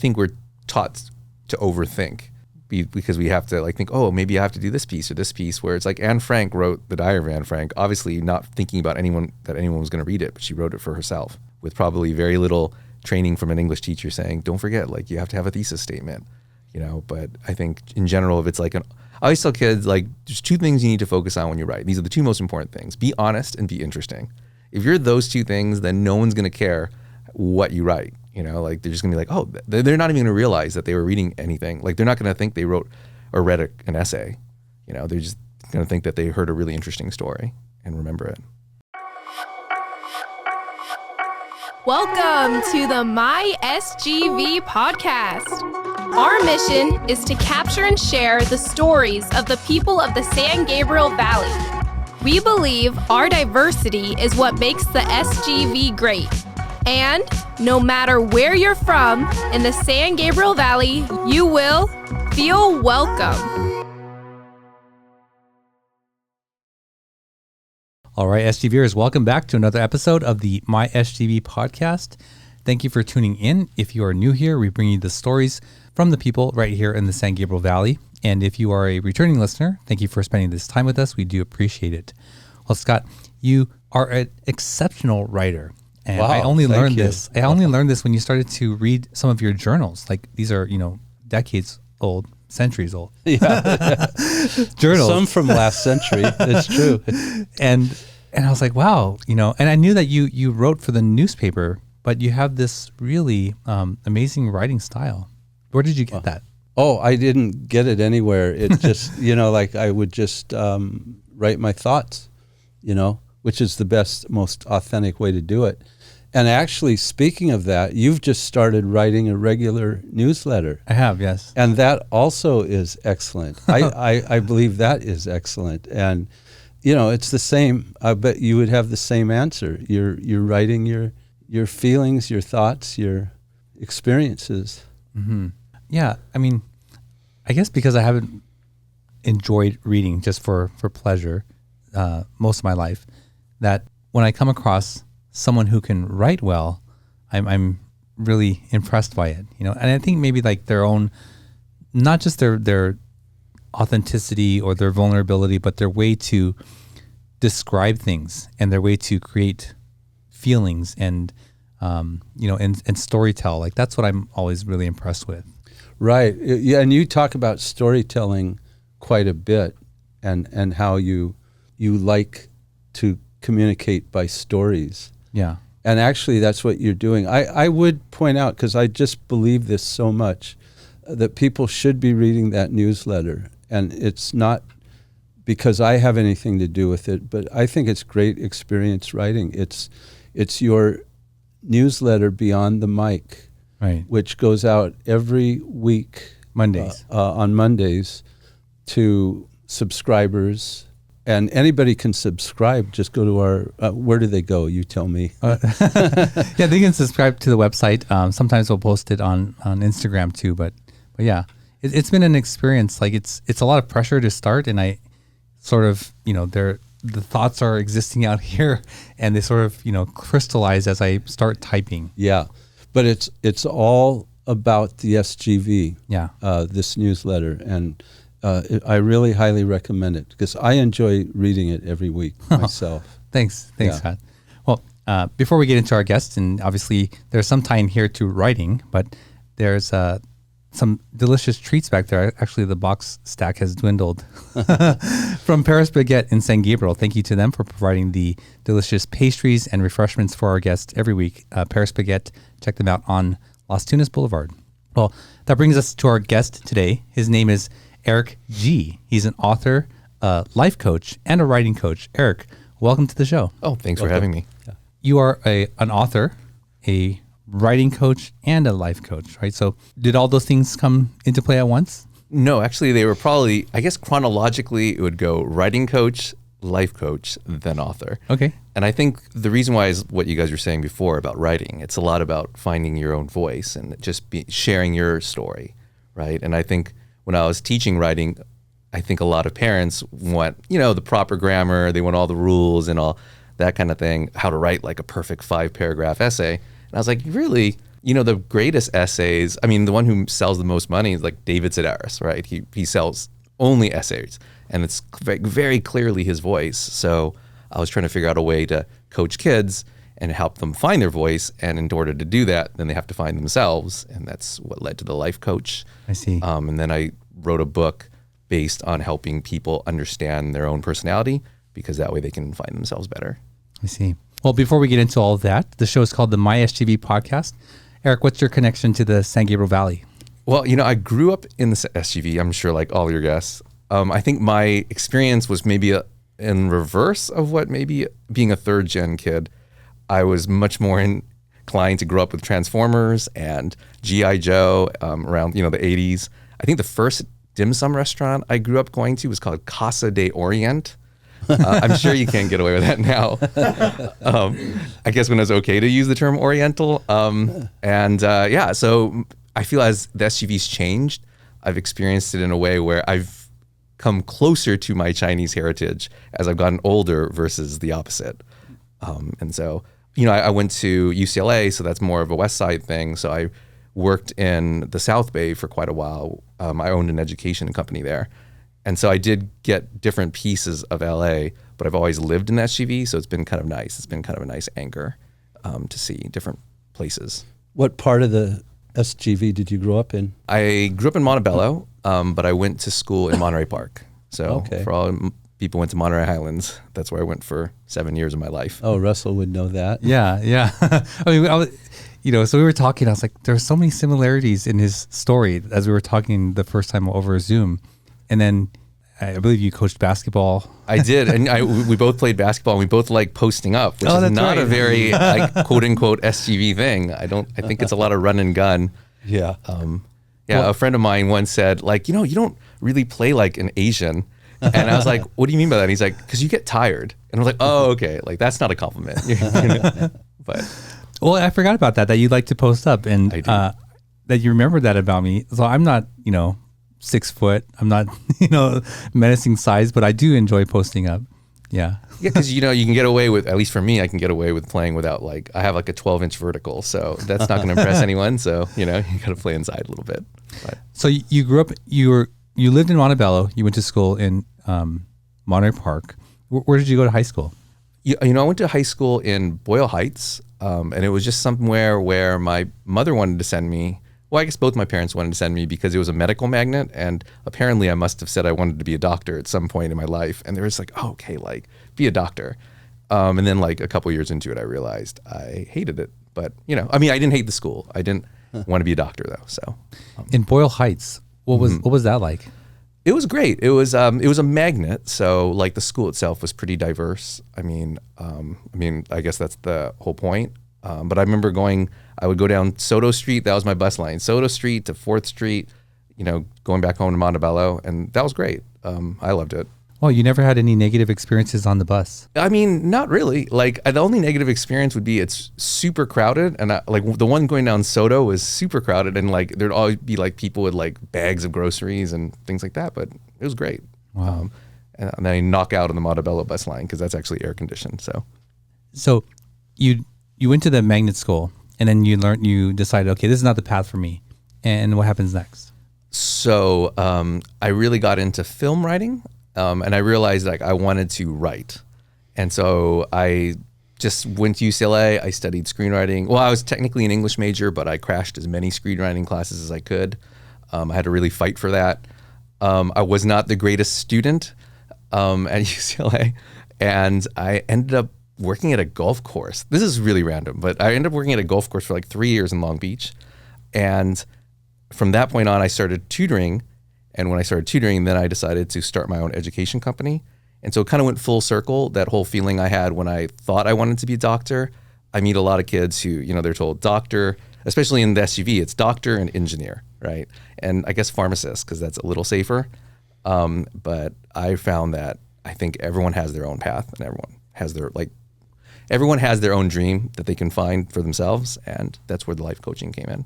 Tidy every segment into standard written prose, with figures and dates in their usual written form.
think we're taught to overthink because we have to like think, oh, maybe I have to do this piece or this piece, where it's like Anne Frank wrote The Diary of Anne Frank, obviously not thinking about anyone was going to read it, but she wrote it for herself with probably very little training from an English teacher saying, don't forget, like you have to have a thesis statement, but I think in general, if it's like I always tell kids, like there's two things you need to focus on when you write. These are the two most important things: be honest and be interesting. If you're those two things, then no one's going to care what you write. Like they're just gonna be like, oh, they're not even gonna realize that they were reading anything. Like they're not gonna think they wrote or read an essay. They're just gonna think that they heard a really interesting story and remember it. Welcome to the My SGV podcast. Our mission is to capture and share the stories of the people of the San Gabriel Valley. We believe our diversity is what makes the SGV great. And no matter where you're from in the San Gabriel Valley, you will feel welcome. All right, SGVers, welcome back to another episode of the My SGV podcast. Thank you for tuning in. If you are new here, we bring you the stories from the people right here in the San Gabriel Valley. And if you are a returning listener, thank you for spending this time with us. We do appreciate it. Well, Scott, you are an exceptional writer. And wow, I only learned this when you started to read some of your journals. Like these are, decades old, centuries old. Yeah. Journals. Some from last century. It's true. And I was like, wow, and I knew that you wrote for the newspaper, but you have this really amazing writing style. Where did you get that? Oh, I didn't get it anywhere. It just, like I would just write my thoughts, which is the best, most authentic way to do it. And actually, speaking of that, you've just started writing a regular newsletter. I have, yes. And that also is excellent. I believe that is excellent. And, it's the same. I bet you would have the same answer. You're writing your feelings, your thoughts, your experiences. Mm-hmm. Yeah, I mean, I guess because I haven't enjoyed reading just for pleasure most of my life, that when I come across someone who can write well, I'm really impressed by it, and I think maybe like their own, not just their authenticity or their vulnerability, but their way to describe things and their way to create feelings and and storytell. Like that's what I'm always really impressed with. Right. Yeah, and you talk about storytelling quite a bit and how you like to communicate by stories. Yeah. And actually that's what you're doing. I would point out, because I just believe this so much, that people should be reading that newsletter. And it's not because I have anything to do with it, but I think it's great experience writing. It's your newsletter Beyond the Mic, right, which goes out every week Mondays on Mondays to subscribers. And anybody can subscribe. Just go to our, where do they go? You tell me. Yeah, they can subscribe to the website. Sometimes we'll post it on Instagram too. But yeah, it's been an experience. Like it's a lot of pressure to start. And I sort of, the thoughts are existing out here and they sort of, crystallize as I start typing. Yeah, but it's all about the SGV, this newsletter. And I really highly recommend it because I enjoy reading it every week myself. Thanks, Scott. Well, before we get into our guests, and obviously there's some tie in here to writing, but there's some delicious treats back there. Actually, the box stack has dwindled from Paris Baguette in San Gabriel. Thank you to them for providing the delicious pastries and refreshments for our guests every week. Paris Baguette, check them out on Las Tunas Boulevard. Well, that brings us to our guest today. His name is Eric G. He's an author, a life coach, and a writing coach. Eric, welcome to the show. Oh, thanks for having me. Yeah. You are an author, a writing coach, and a life coach, right? So did all those things come into play at once? No, actually they were probably, I guess chronologically it would go writing coach, life coach, then author. Okay. And I think the reason why is what you guys were saying before about writing. It's a lot about finding your own voice and just sharing your story, right? And I think when I was teaching writing, I think a lot of parents want, the proper grammar, they want all the rules and all that kind of thing, how to write like a perfect 5-paragraph essay. And I was like, really, The greatest essays, I mean, the one who sells the most money is like David Sedaris, right? He sells only essays, and it's very clearly his voice. So I was trying to figure out a way to coach kids and help them find their voice. And in order to do that, then they have to find themselves. And that's what led to the Life Coach. I see. And then I wrote a book based on helping people understand their own personality, because that way they can find themselves better. I see. Well, before we get into all of that, the show is called the My SGV Podcast. Eric, what's your connection to the San Gabriel Valley? Well, I grew up in the SGV, I'm sure like all your guests. I think my experience was maybe in reverse of what maybe being a third gen kid. I was much more inclined to grow up with Transformers and G.I. Joe around, the 80s. I think the first dim sum restaurant I grew up going to was called Casa de Orient. I'm sure you can't get away with that now. I guess when it was okay to use the term Oriental. So I feel as the SGV's changed, I've experienced it in a way where I've come closer to my Chinese heritage as I've gotten older versus the opposite. I went to UCLA, so that's more of a West Side thing. So I worked in the South Bay for quite a while. I owned an education company there. And so I did get different pieces of LA, but I've always lived in SGV, so it's been kind of nice. It's been kind of a nice anchor to see different places. What part of the SGV did you grow up in? I grew up in Montebello, but I went to school in Monterey Park. So for all people went to Monterey Highlands, that's where I went for 7 years of my life. Oh, Russell would know that. Yeah. I mean, so we were talking, I was like, there's so many similarities in his story as we were talking the first time over Zoom. And then I believe you coached basketball. I did, and we both played basketball, and we both like posting up, which is not a very quote unquote SGV thing. I think it's a lot of run and gun. Yeah. A friend of mine once said, you don't really play like an Asian. And I was like, what do you mean by that? And he's like, because you get tired. And I was like, oh, okay. Like, that's not a compliment. Well, I forgot about that you like to post up, and that you remember that about me. So I'm not, 6 foot. I'm not, menacing size, but I do enjoy posting up. Yeah. Yeah, because you can get away with, at least for me, I can get away with playing without I have like a 12-inch vertical, so that's not going to impress anyone. So you got to play inside a little bit. But. So you grew up, you lived in Montebello. You went to school in Monterey Park. Where did you go to high school? I went to high school in Boyle Heights, and it was just somewhere where my mother wanted to send me. Well, I guess both my parents wanted to send me because it was a medical magnet, and apparently I must have said I wanted to be a doctor at some point in my life, and they were just like, oh, okay, be a doctor. And then a couple years into it, I realized I hated it. But, I didn't hate the school. I didn't want to be a doctor though. So in Boyle Heights, what was that like? It was great. It was a magnet, so the school itself was pretty diverse. I guess that's the whole point. But I remember I would go down Soto Street. That was my bus line. Soto Street to 4th Street, going back home to Montebello. And that was great. I loved it. Well, you never had any negative experiences on the bus? Not really. The only negative experience would be it's super crowded. And the one going down Soto was super crowded. And there'd always be people with bags of groceries and things like that. But it was great. Wow. And then I knock out on the Montebello bus line because that's actually air conditioned. So you went to the magnet school, and then you decided, okay, this is not the path for me. And what happens next? So I really got into film writing, and I realized I wanted to write. And so I just went to UCLA. I studied screenwriting. Well, I was technically an English major, but I crashed as many screenwriting classes as I could. I had to really fight for that. I was not the greatest student at UCLA, and I ended up working at a golf course. This is really random, but I ended up working at a golf course for 3 years in Long Beach. And from that point on, I started tutoring. And when I started tutoring, then I decided to start my own education company. And so it kind of went full circle, that whole feeling I had when I thought I wanted to be a doctor. I meet a lot of kids who, they're told doctor, especially in the SUV, it's doctor and engineer, right? And I guess pharmacist, because that's a little safer. But I found that I think everyone has their own path, and everyone has their own dream that they can find for themselves, and that's where the life coaching came in.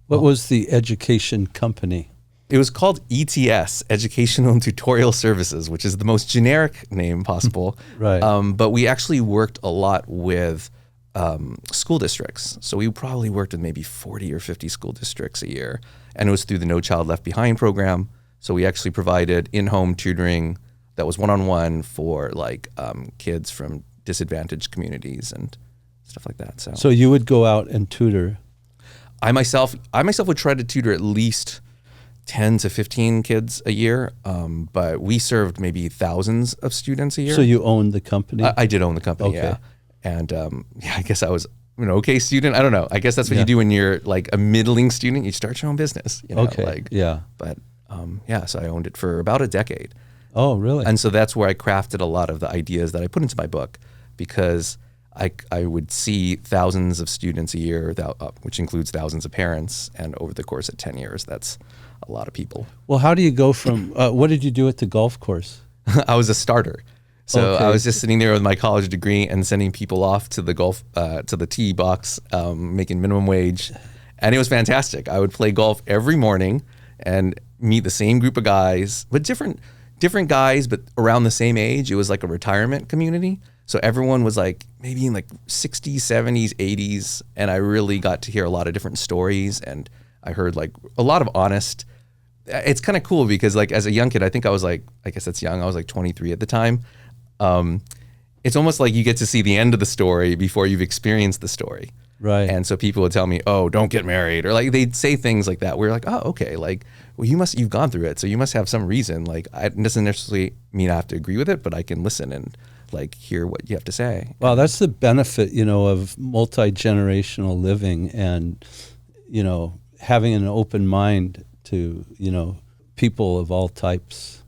What was the education company? It was called ETS, Educational and Tutorial Services, which is the most generic name possible. Right. But we actually worked a lot with school districts. So we probably worked with maybe 40 or 50 school districts a year. And it was through the No Child Left Behind program. So we actually provided in-home tutoring that was one-on-one for like kids from disadvantaged communities and stuff like that. So you would go out and tutor? I myself would try to tutor at least 10 to 15 kids a year, but we served maybe thousands of students a year. So you owned the company? I did own the company, Okay. yeah. And I guess I was an okay student. I don't know. I guess that's what you do when you're like a middling student. You start your own business. You know, Okay, yeah. But so I owned it for about a decade. Oh, really? And so that's where I crafted a lot of the ideas that I put into my book, because I would see thousands of students a year, which includes thousands of parents. And over the course of 10 years, that's a lot of people. Well, how do you go from, what did you do at the golf course? I was a starter. So Okay. I was just sitting there with my college degree and sending people off to the to the tee box, making minimum wage. And it was fantastic. I would play golf every morning and meet the same group of guys, but different guys, but around the same age. It was like a retirement community. So everyone was like maybe in like 60s, 70s, 80s. And I really got to hear a lot of different stories. And I heard like a lot of honest. It's kind of cool because like as a young kid, I think I was like, I guess that's young. I was like 23 at the time. It's almost like you get to see the end of the story before you've experienced the story. Right. And so people would tell me, oh, don't get married. Or like they'd say things like that. We're like, oh, okay. Like, well, you've gone through it. So you must have some reason. Like it doesn't necessarily mean I have to agree with it, but I can listen and like hear what you have to say. Well, that's the benefit, of multi-generational living and, having an open mind to, people of all types.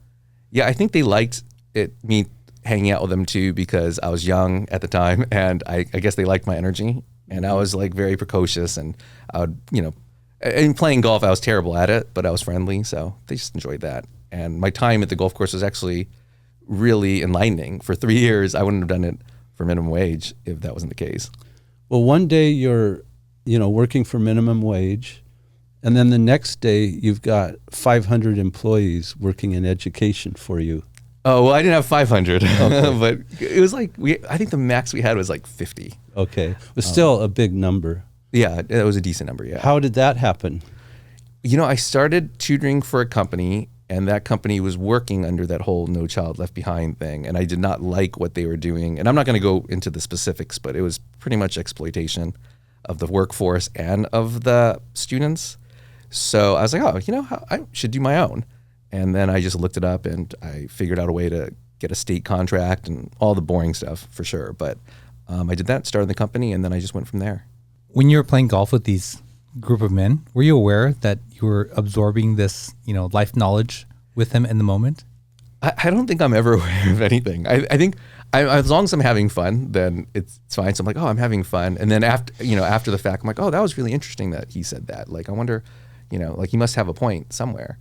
Yeah, I think they liked me hanging out with them too, because I was young at the time, and I guess they liked my energy, and I was like very precocious, and I would, in playing golf, I was terrible at it, but I was friendly, so they just enjoyed that. And my time at the golf course was actually really enlightening. For 3 years, I wouldn't have done it for minimum wage if that wasn't the case. Well, one day you're, working for minimum wage, and then the next day you've got 500 employees working in education for you. Oh, well, I didn't have 500, but it was like, I think the max we had was like 50. Okay. It was still a big number. Yeah, it was a decent number, yeah. How did that happen? I started tutoring for a company, and that company was working under that whole No Child Left Behind thing, and I did not like what they were doing. And I'm not going to go into the specifics, but it was pretty much exploitation of the workforce and of the students. So I was like, oh, I should do my own. And then I just looked it up, and I figured out a way to get a state contract and all the boring stuff for sure. But I did that, started the company, and then I just went from there. When you were playing golf with these group of men, were you aware that you were absorbing this, life knowledge with them in the moment? I don't think I'm ever aware of anything. I think as long as I'm having fun, then it's fine. So I'm like, oh, I'm having fun. And then after the fact, I'm like, oh, that was really interesting that he said that. Like, I wonder, like he must have a point somewhere,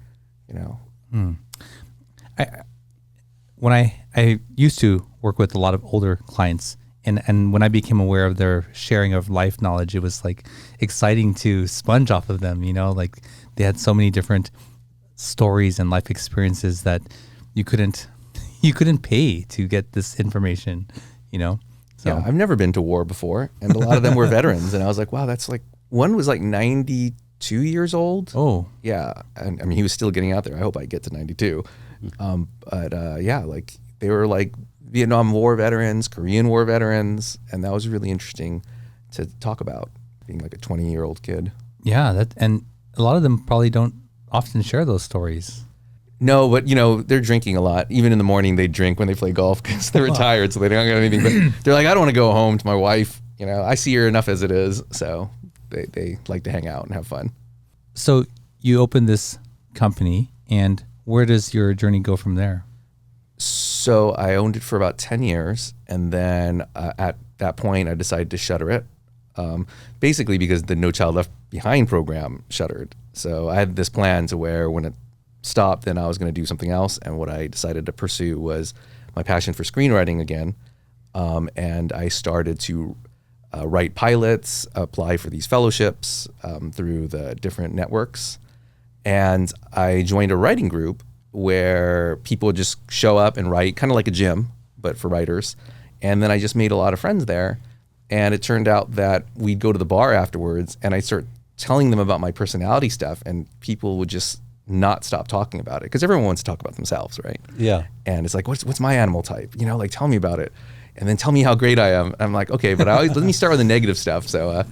When I used to work with a lot of older clients, and when I became aware of their sharing of life knowledge, it was like exciting to sponge off of them, like they had so many different stories and life experiences that you couldn't pay to get this information, So yeah, I've never been to war before, and a lot of them were veterans, and I was like, wow, that's like, one was like 92 years old. Oh. Yeah, and I mean, he was still getting out there. I hope I get to 92. Like they were like Vietnam War veterans, Korean War veterans, and that was really interesting to talk about, being like a 20-year-old kid. Yeah, and a lot of them probably don't often share those stories. No, but they're drinking a lot. Even in the morning, they drink when they play golf because they're retired, so they don't got anything. But they're like, I don't want to go home to my wife. I see her enough as it is, so they like to hang out and have fun. So you opened this company, and where does your journey go from there? So I owned it for about 10 years, and then at that point, I decided to shutter it, basically because the No Child Left Behind program shuttered. So I had this plan to where when it stopped, then I was going to do something else, and what I decided to pursue was my passion for screenwriting again, and I started to write pilots, apply for these fellowships through the different networks, and I joined a writing group where people would just show up and write, kind of like a gym, but for writers. And then I just made a lot of friends there. And it turned out that we'd go to the bar afterwards and I'd start telling them about my personality stuff, and people would just not stop talking about it because everyone wants to talk about themselves, right? Yeah. And it's like, what's my animal type? You know, like, tell me about it. And then tell me how great I am. I'm like, okay, but let me start with the negative stuff. So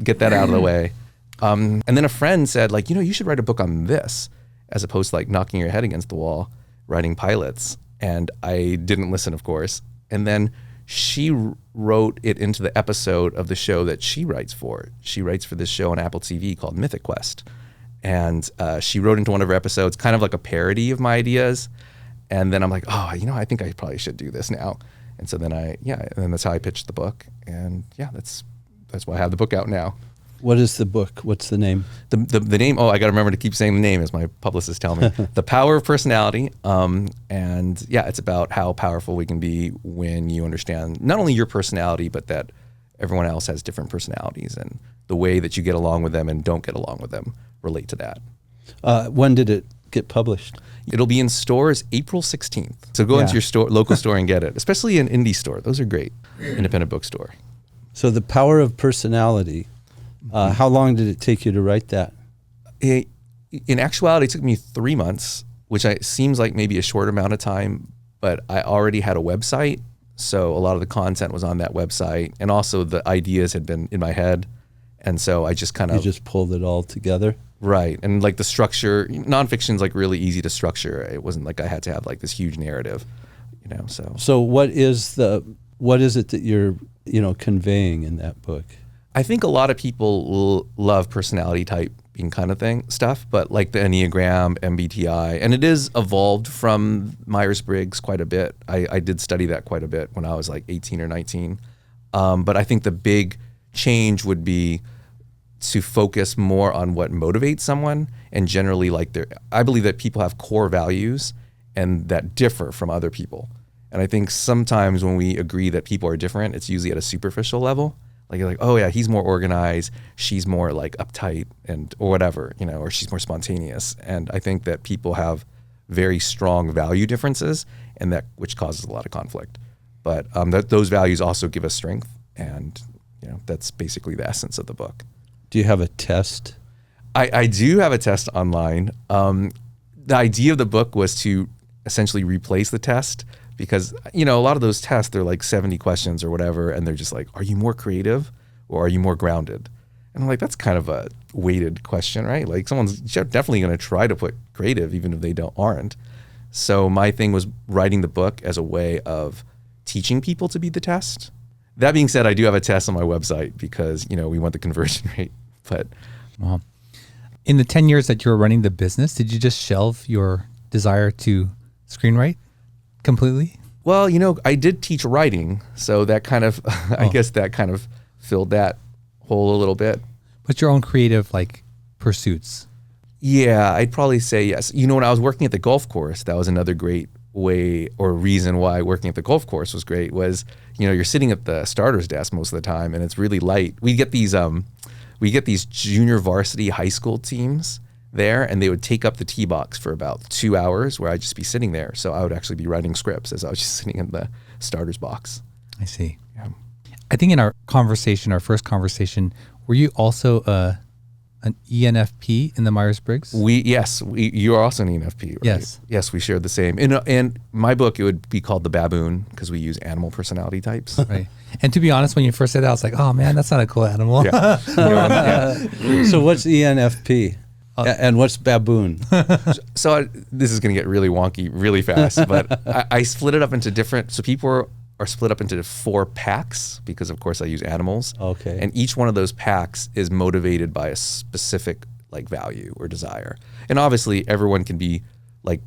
get that out of the way. And then a friend said, like, you should write a book on this, as opposed to like knocking your head against the wall, writing pilots. And I didn't listen, of course. And then she wrote it into the episode of the show that she writes for. She writes for this show on Apple TV called Mythic Quest. And she wrote into one of her episodes, kind of like a parody of my ideas. And then I'm like, oh, I think I probably should do this now. And so then and that's how I pitched the book. And yeah, that's why I have the book out now. What is the book? What's the name? The name, I got to remember to keep saying the name as my publicists tell me. The Power of Personality. And yeah, it's about how powerful we can be when you understand not only your personality, but that everyone else has different personalities, and the way that you get along with them and don't get along with them relate to that. When did it get published? It'll be in stores April 16th. So go into your local store and get it, especially an indie store. Those are great. Independent bookstore. So The Power of Personality. How long did it take you to write that? In actuality, it took me 3 months, which seems like maybe a short amount of time, but I already had a website. So a lot of the content was on that website, and also the ideas had been in my head. And so I just You just pulled it all together? Right. And like the structure, nonfiction's like really easy to structure. It wasn't like I had to have like this huge narrative, So what is it that you're, conveying in that book? I think a lot of people love personality typing kind of stuff, but like the Enneagram, MBTI, and it is evolved from Myers-Briggs quite a bit. I did study that quite a bit when I was like 18 or 19. But I think the big change would be to focus more on what motivates someone, and generally I believe that people have core values and that differ from other people. And I think sometimes when we agree that people are different, it's usually at a superficial level. Like you're like, oh yeah, he's more organized, she's more like uptight or whatever, or she's more spontaneous. And I think that people have very strong value differences, and that which causes a lot of conflict. But those values also give us strength, and that's basically the essence of the book. Do you have a test? I do have a test online. The idea of the book was to essentially replace the test, because a lot of those tests, they're like 70 questions or whatever, and they're just like, are you more creative or are you more grounded? And I'm like, that's kind of a weighted question, right? Like someone's definitely going to try to put creative even if they aren't. So my thing was writing the book as a way of teaching people to be the test. That being said, I do have a test on my website because we want the conversion rate. But wow. In the 10 years that you were running the business, did you just shelve your desire to screenwrite completely? Well, I did teach writing, so that kind of, I guess that kind of filled that hole a little bit. But your own creative pursuits? Yeah, I'd probably say yes. When I was working at the golf course, that was another great way or reason why working at the golf course was great was, you're sitting at the starter's desk most of the time, and it's really light. We get these junior varsity high school teams there, and they would take up the tee box for about 2 hours where I'd just be sitting there. So I would actually be writing scripts as I was just sitting in the starter's box. I see. Yeah. I think in our first conversation, were you also an ENFP in the Myers-Briggs? You are also an ENFP, right? Yes, we shared the same. In my book, it would be called the baboon because we use animal personality types. Right. And to be honest, when you first said that, I was like, oh man, that's not a cool animal. Yeah. So what's ENFP? And what's baboon? So this is going to get really wonky really fast, but I split it up into different, so people are split up into 4 packs because of course I use animals. Okay. And each one of those packs is motivated by a specific value or desire. And obviously everyone can be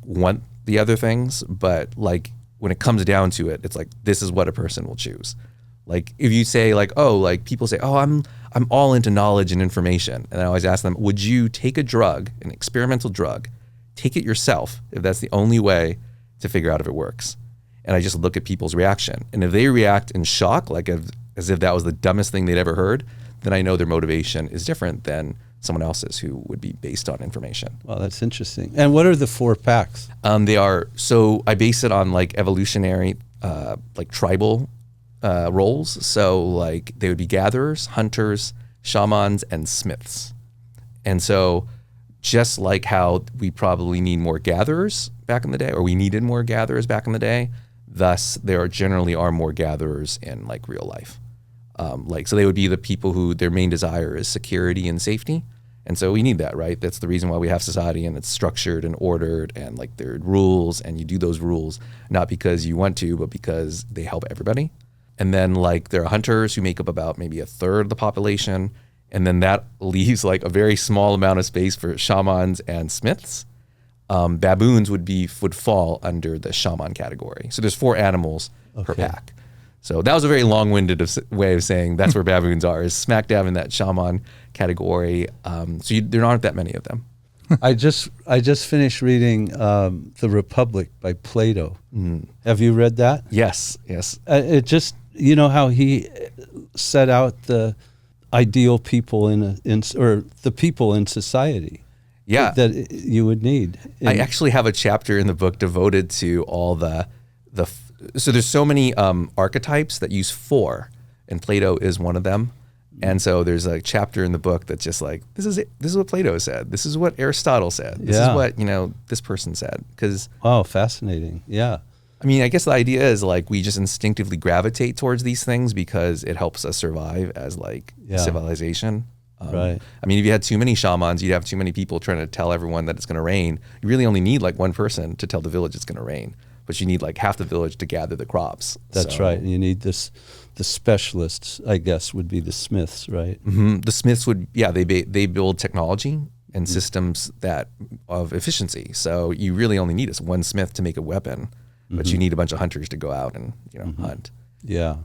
want the other things, but when it comes down to it, it's this is what a person will choose. If you say people say, oh, I'm all into knowledge and information. And I always ask them, would you take a drug, an experimental drug, take it yourself if that's the only way to figure out if it works? And I just look at people's reaction. And if they react in shock, as if that was the dumbest thing they'd ever heard, then I know their motivation is different than someone else's who would be based on information. Well, that's interesting. And what are the 4 packs? So I base it on evolutionary, tribal roles. So like they would be gatherers, hunters, shamans, and smiths. And so just like how we probably need more gatherers back in the day, or we needed more gatherers back in the day, thus there generally are more gatherers in like real life. So they would be the people who their main desire is security and safety. And so we need that, right? That's the reason why we have society, and it's structured and ordered, and like there are rules, and you do those rules not because you want to, but because they help everybody. And then like there are hunters who make up about maybe a third of the population. And then that leaves like a very small amount of space for shamans and smiths. Baboons would fall under the shaman category. So there's 4 animals per pack. So that was a very long-winded way of saying that's where baboons are, is smack dab in that shaman category. There aren't that many of them. I just finished reading The Republic by Plato. Have you read that? Yes. It just, you know how he set out the ideal people or the people in society. Yeah. That you would need. I actually have a chapter in the book devoted to all so there's so many archetypes that use 4, and Plato is one of them. And so there's a chapter in the book that's just like, this is it. This is what Plato said. This is what Aristotle said. This is what, this person said. Oh, fascinating. Yeah. I mean, I guess the idea is like we just instinctively gravitate towards these things because it helps us survive as like civilization. Right. I mean, if you had too many shamans, you'd have too many people trying to tell everyone that it's going to rain. You really only need like one person to tell the village it's going to rain, but you need like half the village to gather the crops. That's right. And you need the specialists, I guess, would be the smiths, right? Mm-hmm. The smiths they build technology and systems of efficiency. So you really only need one smith to make a weapon, but you need a bunch of hunters to go out and hunt. Yeah.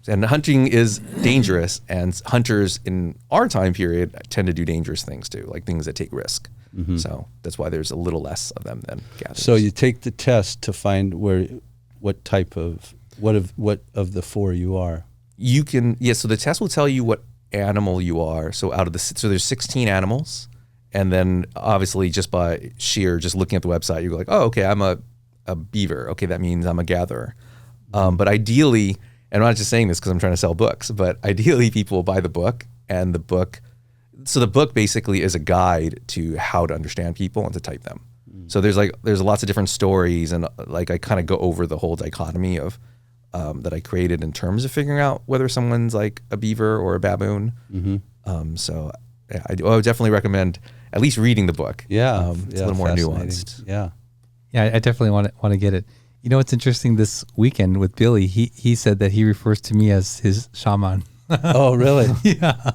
And hunting is dangerous, and hunters in our time period tend to do dangerous things too, like things that take risk. So that's why there's a little less of them than gatherers. So you take the test to find what of the 4 you are. You can, so the test will tell you what animal you are. So there's 16 animals, and then obviously just by just looking at the website, you go like, oh, okay, I'm a beaver. Okay, that means I'm a gatherer. But ideally, and I'm not just saying this because I'm trying to sell books, but ideally people will buy the book, and the book basically is a guide to how to understand people and to type them. So there's lots of different stories, and like I kind of go over the whole dichotomy of that I created in terms of figuring out whether someone's like a beaver or a baboon. I would definitely recommend at least reading the book. Yeah, it's a little more nuanced. Yeah, I definitely want to get it. You know what's interesting? This weekend with Billy, he said that he refers to me as his shaman. Oh, really? Yeah.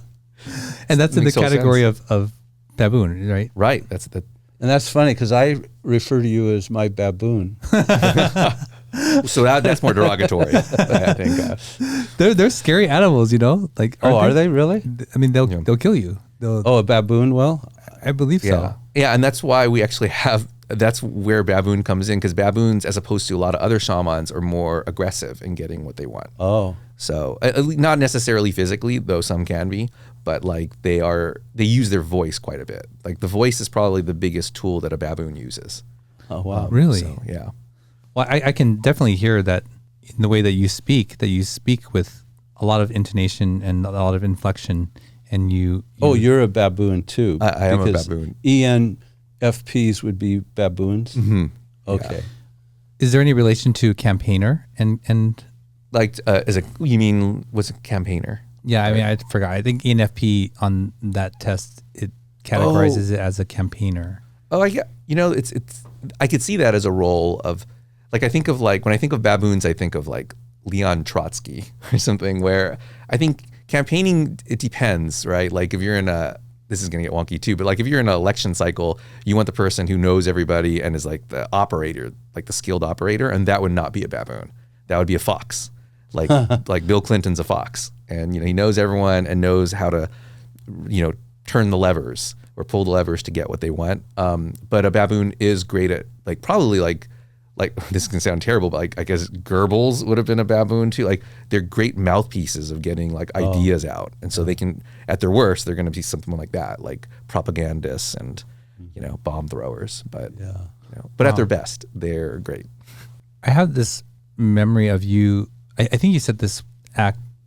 And that's in the category of baboon, right? Right. And that's funny because I refer to you as my baboon. So that's more derogatory. I think they're scary animals, Like, are they really? I mean, they'll kill you. A baboon will? I believe so. Yeah, and that's why we actually that's where baboon comes in, because baboons, as opposed to a lot of other shamans, are more aggressive in getting what they want. Oh. So not necessarily physically, though some can be, but like they use their voice quite a bit. Like the voice is probably the biggest tool that a baboon uses. Oh, wow. Really? So, yeah. Well, I can definitely hear that in the way that you speak with a lot of intonation and a lot of inflection, and you're a baboon too. I am a baboon. ENFPs would be baboons. Mm-hmm. Okay. Yeah. Is there any relation to campaigner and like you mean what's a campaigner? Yeah, I mean I forgot. I think ENFP on that test it categorizes it as a campaigner. Oh, it's I could see that as a role of, like, I think of like when I think of baboons, I think of like Leon Trotsky or something, where I think campaigning, it depends, right? Like if you're in this is going to get wonky too, but like if you're in an election cycle, you want the person who knows everybody and is like the operator, like the skilled operator, and that would not be a baboon. That would be a fox. Like like Bill Clinton's a fox, and he knows everyone and knows how to turn the levers or pull the levers to get what they want. But a baboon is great at probably like this can sound terrible, but like I guess Goebbels would have been a baboon too. Like they're great mouthpieces of getting like ideas out, and so they can, at their worst, they're going to be something like that, like propagandists and bomb throwers. But but at their best, they're great. I have this memory of you I think you said this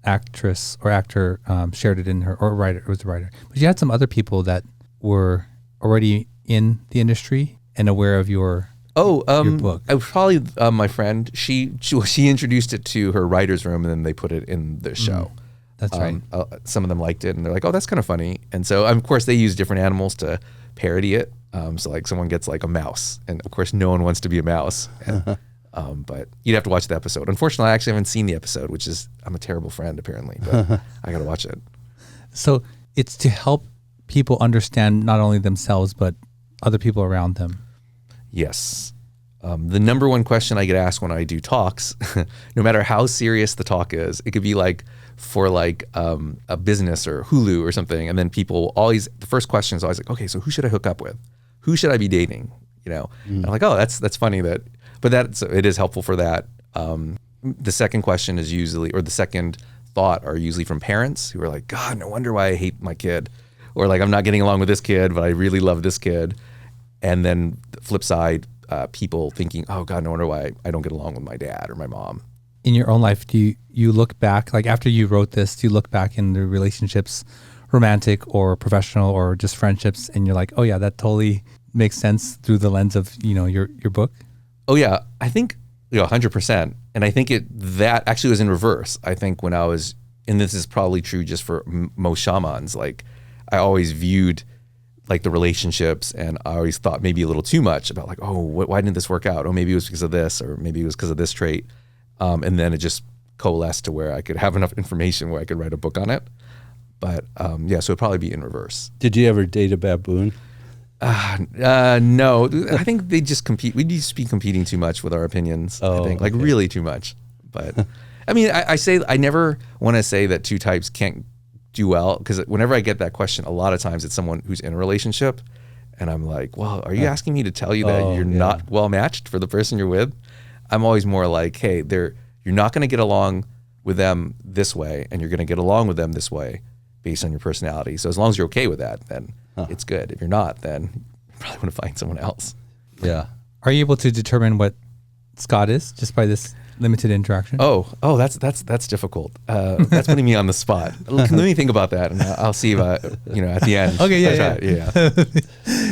actress or actor shared it in her, or writer, it was the writer. But you had some other people that were already in the industry and aware of your book. I was probably my friend. She introduced it to her writer's room, and then they put it in the show. That's right. Some of them liked it, and they're like, "Oh, that's kind of funny." And so, of course, they use different animals to parody it. So, like, someone gets like a mouse, and of course, no one wants to be a mouse. And, but you'd have to watch the episode. Unfortunately, I actually haven't seen the episode, which is I'm a terrible friend apparently, but I got to watch it. So it's to help people understand not only themselves but other people around them. Yes. The number one question I get asked when I do talks, no matter how serious the talk is, it could be like for like a business or Hulu or something, and then people always, the first question is always like, okay, so who should I hook up with? Who should I be dating? You know, and I'm like, oh, that's funny that, but it is helpful for that. The second question is usually, or the second thought are usually from parents who are like, God, no wonder why I hate my kid, or like I'm not getting along with this kid, but I really love this kid. And then the flip side, people thinking, oh God, no wonder why I don't get along with my dad or my mom. In your own life, do you look back, like after you wrote this, do you look back in the relationships, romantic or professional or just friendships, and you're like, oh yeah, that totally makes sense through the lens of, you know, your book? Oh yeah, I think 100%. And I think that actually was in reverse. I think when I was, and this is probably true just for most shamans, like I always viewed like the relationships, and I always thought maybe a little too much about like, oh, why didn't this work out? Oh, maybe it was because of this, or maybe it was because of this trait. And then it just coalesced to where I could have enough information where I could write a book on it. But yeah, so it'd probably be in reverse. Did you ever date a baboon? No, I think they just compete. We'd just be competing too much with our opinions. I think like really too much. But I mean, I say, I never want to say that two types can't do well, because whenever I get that question, a lot of times it's someone who's in a relationship, and I'm like, well, are you asking me to tell you that you're not well matched for the person you're with? I'm always more like, hey, you're not going to get along with them this way, and you're going to get along with them this way based on your personality. So as long as you're okay with that, then it's good. If you're not, then you probably want to find someone else. Yeah. Are you able to determine what Scott is just by this limited interaction? Oh, that's difficult. That's putting me on the spot. Let me think about that, and I'll see if at the end. Okay, yeah.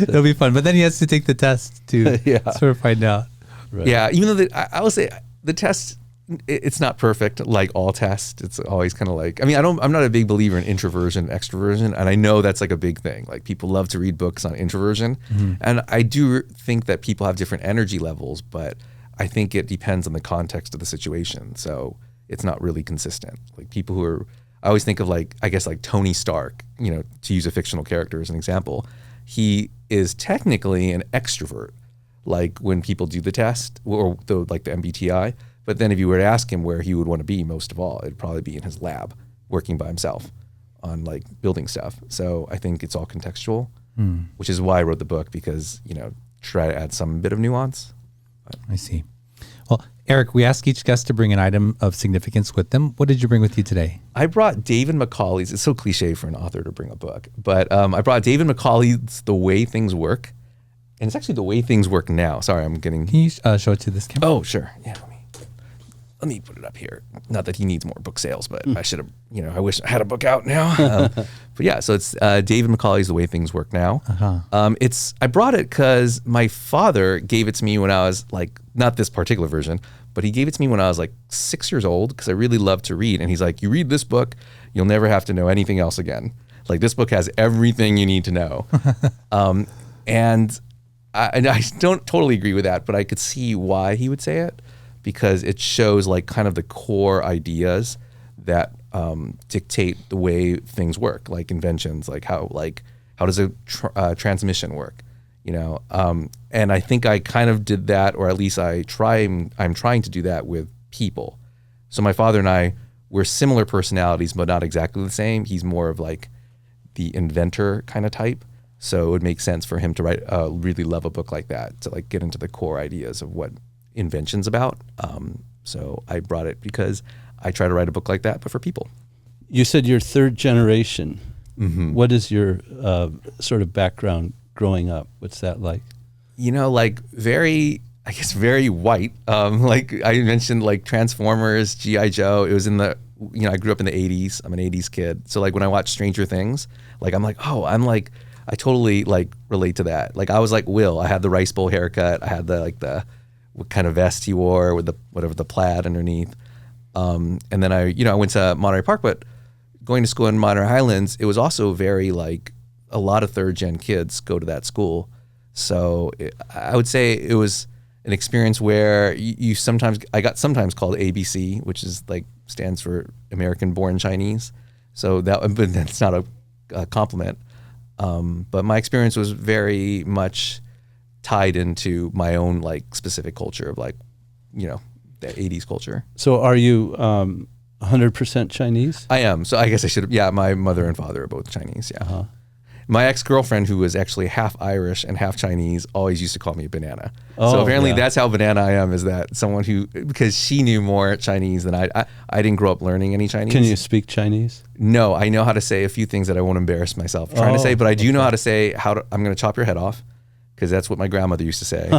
It'll be fun. But then he has to take the test to sort of find out. Right. Yeah, even though I will say the test, it's not perfect like all tests. It's always kind of like, I mean, I'm not a big believer in introversion, extroversion, and I know that's like a big thing. Like people love to read books on introversion, and I do think that people have different energy levels, but I think it depends on the context of the situation. So it's not really consistent. Like people who are, I always think of like, I guess like Tony Stark, to use a fictional character as an example, he is technically an extrovert. Like when people do the test or the MBTI, but then if you were to ask him where he would want to be most of all, it'd probably be in his lab working by himself on like building stuff. So I think it's all contextual, which is why I wrote the book, because, try to add some bit of nuance. I see. Well, Eric, we ask each guest to bring an item of significance with them. What did you bring with you today? I brought David Macaulay's, it's so cliche for an author to bring a book, but I brought David Macaulay's The Way Things Work. And it's actually The Way Things Work Now. Sorry, I'm getting... Can you show it to this camera? Oh, sure. Yeah, let me put it up here. Not that he needs more book sales, but I should have, I wish I had a book out now. But yeah, so it's David Macaulay's The Way Things Work Now. I brought it because my father gave it to me when I was like, not this particular version, but he gave it to me when I was like 6 years old, because I really loved to read. And he's like, you read this book, you'll never have to know anything else again. Like this book has everything you need to know. And I don't totally agree with that, but I could see why he would say it, because it shows like kind of the core ideas that dictate the way things work, like inventions, like how does a transmission work, and I think I kind of did that, or at least I'm trying to do that with people. So my father and I, we're similar personalities, but not exactly the same. He's more of like the inventor kind of type. So it would make sense for him to write, really love a book like that, to like get into the core ideas of what invention's about. So I brought it because I try to write a book like that, but for people. You said you're third generation. What is your sort of background growing up? What's that like? Like very, I guess, very white. Like I mentioned, like Transformers, G.I. Joe. It was in the, I grew up in the 80s. I'm an 80s kid. So like when I watch Stranger Things, like I'm like, oh, I totally like relate to that. Like I was like Will. I had the rice bowl haircut. I had the what kind of vest he wore with the plaid underneath. And then I went to Monterey Park, but going to school in Monterey Highlands, it was also very like a lot of third gen kids go to that school. So I would say it was an experience where I got sometimes called ABC, which is like stands for American Born Chinese. So but that's not a compliment. But my experience was very much tied into my own like specific culture of like, the 80s culture. So are you 100% Chinese? I am. So I guess I should have. Yeah, my mother and father are both Chinese. Yeah. My ex-girlfriend, who was actually half Irish and half Chinese, always used to call me a banana. So apparently that's how banana I am, is that someone because she knew more Chinese than I didn't grow up learning any Chinese. Can you speak Chinese? No, I know how to say a few things that I won't embarrass myself trying to say, but I do know how to say I'm going to chop your head off, because that's what my grandmother used to say.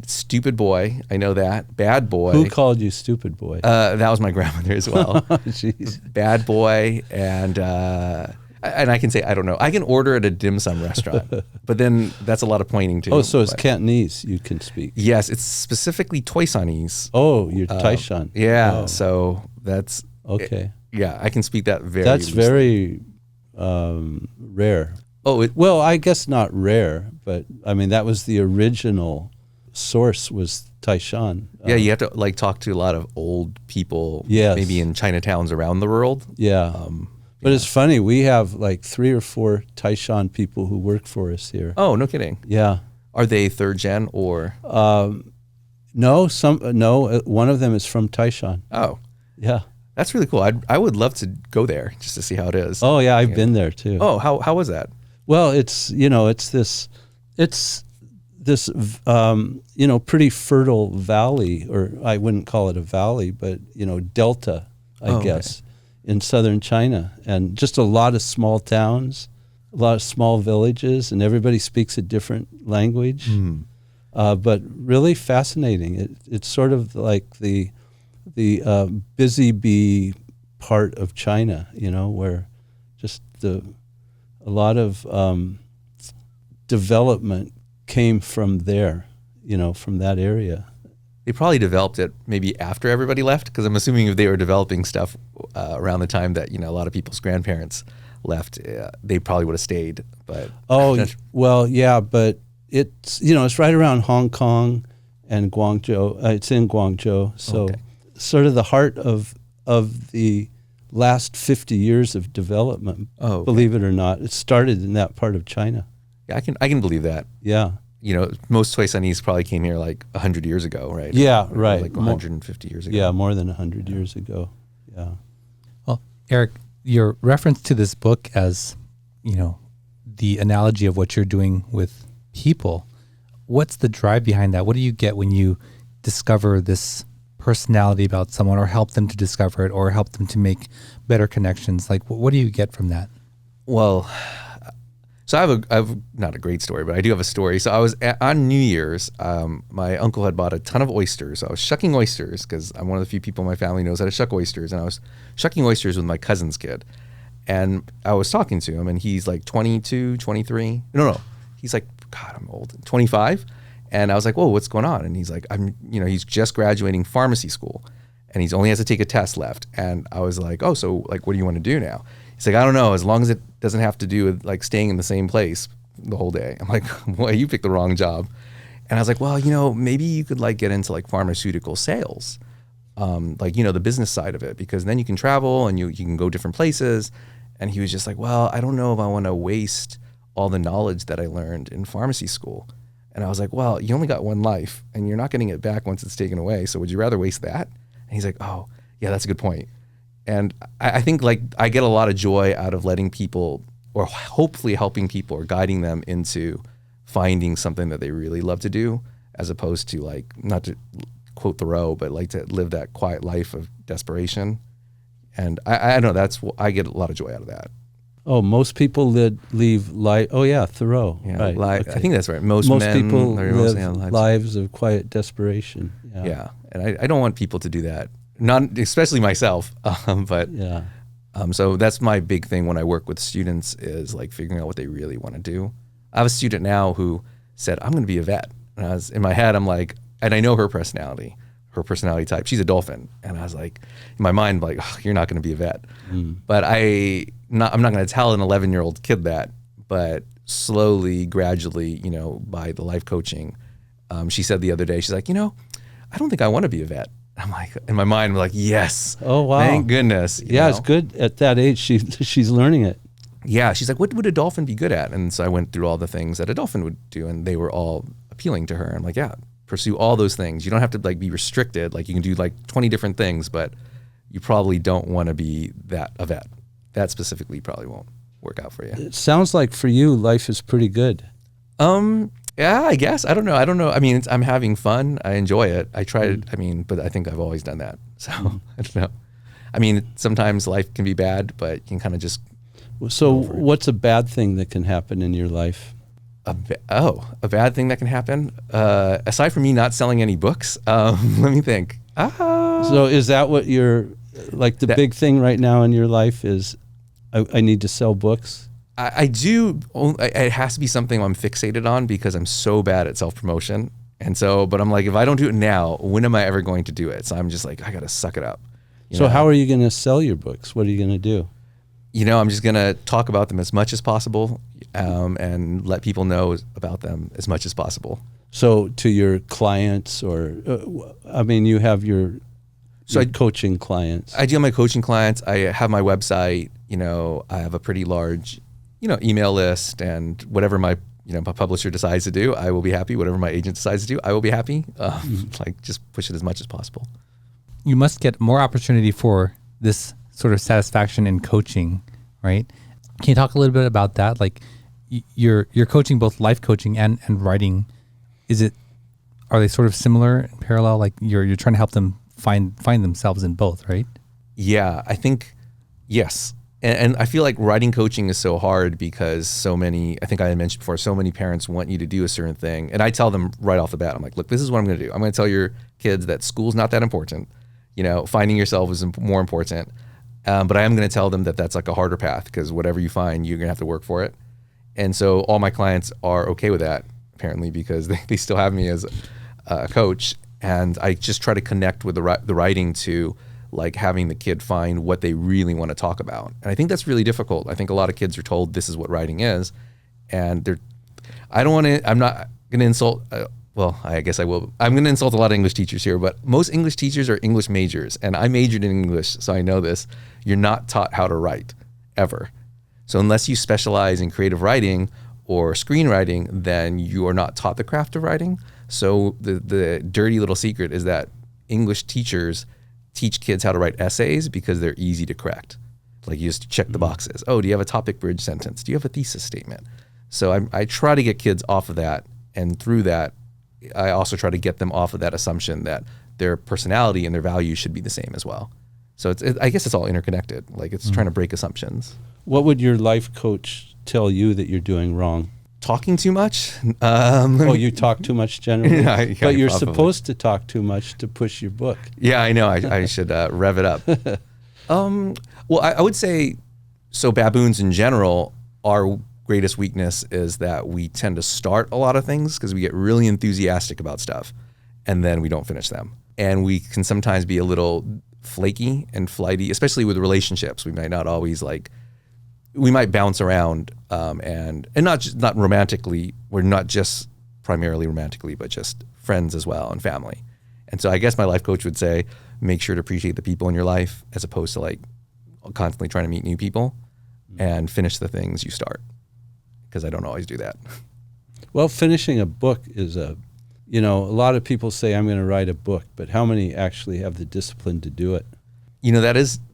Stupid boy, I know that. Bad boy. Who called you stupid boy? That was my grandmother as well. Jeez. Bad boy, and I can say, I don't know. I can order at a dim sum restaurant, but then that's a lot of pointing too. Oh, so it's Cantonese you can speak. Yes, it's specifically Toisanese. Oh, you're Taishan. Yeah, Oh. So that's Okay. Yeah, I can speak that very. That's loosely. very rare. Oh, Well, I guess not rare, but I mean that was the original source was Taishan. yeah. You have to like talk to a lot of old people. Yes. Maybe in Chinatowns around the world. Yeah. But it's funny, we have like 3 or 4 Taishan people who work for us here. Oh, no kidding. Yeah. Are they third gen or? No, one of them is from Taishan. Oh, Yeah. that's really cool. I would love to go there just to see how it is. Oh yeah, I've been there too. Oh, how was that? Well, it's this pretty fertile valley, or I wouldn't call it a valley, but delta, I guess, in southern China, and just a lot of small towns, a lot of small villages, and everybody speaks a different language. But really fascinating. It's sort of like the busy bee part of China, where just a lot of development came from there, from that area. They probably developed it maybe after everybody left, because I'm assuming if they were developing stuff around the time that a lot of people's grandparents left, they probably would have stayed. But well, yeah, but it's it's right around Hong Kong and Guangzhou. It's in Guangzhou, so sort of the heart of the last 50 years of development. Oh, okay. Believe it or not, it started in that part of China. Yeah, I can believe that. Yeah. Most Toisanese probably came here like 100 years ago, right? Yeah, Or right. Like 150 years ago. Yeah, more than 100 years ago. Yeah. Well, Eric, your reference to this book as, the analogy of what you're doing with people, what's the drive behind that? What do you get when you discover this personality about someone, or help them to discover it, or help them to make better connections? Like, what do you get from that? Well, so I have not a great story, but I do have a story. So I was on New Year's. My uncle had bought a ton of oysters. I was shucking oysters because I'm one of the few people in my family knows how to shuck oysters. And I was shucking oysters with my cousin's kid. And I was talking to him, and he's like 22, 23. No. He's like, God, I'm old. 25. And I was like, whoa, what's going on? And he's like, he's just graduating pharmacy school, and he only has to take a test left. And I was like, oh, so like, what do you want to do now? He's like, I don't know, as long as it doesn't have to do with like staying in the same place the whole day. I'm like, well, you picked the wrong job. And I was like, well, maybe you could like get into like pharmaceutical sales, the business side of it, because then you can travel and you can go different places. And he was just like, well, I don't know if I want to waste all the knowledge that I learned in pharmacy school. And I was like, well, you only got one life, and you're not getting it back once it's taken away. So would you rather waste that? And he's like, oh, yeah, that's a good point. And I think like I get a lot of joy out of letting people, or hopefully helping people, or guiding them into finding something that they really love to do, as opposed to like, not to quote Thoreau, but like to live that quiet life of desperation. And I don't know, I get a lot of joy out of that. Oh, most people leave life. Oh yeah, Thoreau. Yeah, Right. I think that's right. Most men people are live mostly lives of quiet desperation. Yeah, and I don't want people to do that. Not especially myself, but Yeah. so that's my big thing when I work with students is like figuring out what they really want to do. I have a student now who said, "I'm going to be a vet," and I was in my head, I'm like, and I know her personality type. She's a dolphin, and I was like, in my mind, like, oh, you're not going to be a vet. But I'm not going to tell an 11-year-old kid that. But slowly, gradually, by the life coaching, she said the other day, she's like, I don't think I want to be a vet. I'm like, in my mind, I'm like, yes. Oh wow. Thank goodness. Yeah, it's good at that age. She's learning it. Yeah, she's like, what would a dolphin be good at? And so I went through all the things that a dolphin would do, and they were all appealing to her. I'm like, yeah, pursue all those things. You don't have to like be restricted. Like you can do like 20 different things, but you probably don't want to be a vet. That specifically probably won't work out for you. It sounds like for you, life is pretty good. Yeah, I guess. I don't know. I mean, I'm having fun. I enjoy it. I try to, but I think I've always done that. So I don't know. I mean, sometimes life can be bad, but you can kind of just. So what's a bad thing that can happen in your life? A bad thing that can happen? Aside from me not selling any books, let me think. So is that what you're, like the big thing right now in your life is, I need to sell books? I do. It has to be something I'm fixated on because I'm so bad at self-promotion. And so, but I'm like, if I don't do it now, when am I ever going to do it? So I'm just like, I got to suck it up. So how are you going to sell your books? What are you going to do? I'm just going to talk about them as much as possible and let people know about them as much as possible. So to your clients or, you have your coaching clients. I do have my coaching clients. I have my website. I have a pretty large, email list, and whatever my publisher decides to do, I will be happy. Whatever my agent decides to do, I will be happy. Like just push it as much as possible. You must get more opportunity for this sort of satisfaction in coaching, right? Can you talk a little bit about that? Like you're coaching, both life coaching and writing. Are they sort of similar, parallel? Like you're trying to help them find themselves in both, right? Yeah, I think yes. And I feel like writing coaching is so hard because I think I had mentioned before, so many parents want you to do a certain thing. And I tell them right off the bat, I'm like, look, this is what I'm going to do. I'm going to tell your kids that school's not that important. Finding yourself is more important. But I am going to tell them that that's like a harder path because whatever you find, you're going to have to work for it. And so all my clients are okay with that, apparently, because they still have me as a coach. And I just try to connect with the writing to like having the kid find what they really want to talk about. And I think that's really difficult. I think a lot of kids are told this is what writing is. And I'm not going to insult, I guess I will. I'm going to insult a lot of English teachers here, but most English teachers are English majors. And I majored in English, so I know this. You're not taught how to write, ever. So unless you specialize in creative writing or screenwriting, then you are not taught the craft of writing. So the dirty little secret is that English teachers teach kids how to write essays because they're easy to correct. Like you just check the boxes. Oh, do you have a topic bridge sentence? Do you have a thesis statement? So I try to get kids off of that. And through that, I also try to get them off of that assumption that their personality and their values should be the same as well. So I guess it's all interconnected. Like it's trying to break assumptions. What would your life coach tell you that you're doing wrong? Talking too much. You talk too much generally? Yeah, but you're probably supposed to talk too much to push your book. Yeah, I know. I should rev it up. Well, I would say, so baboons in general, our greatest weakness is that we tend to start a lot of things because we get really enthusiastic about stuff and then we don't finish them. And we can sometimes be a little flaky and flighty, especially with relationships. We might not always we might bounce around and not romantically. We're not just primarily romantically, but just friends as well and family. And so I guess my life coach would say, make sure to appreciate the people in your life as opposed to constantly trying to meet new people and finish the things you start. Because I don't always do that. Well, finishing a book is a lot of people say I'm going to write a book, but how many actually have the discipline to do it?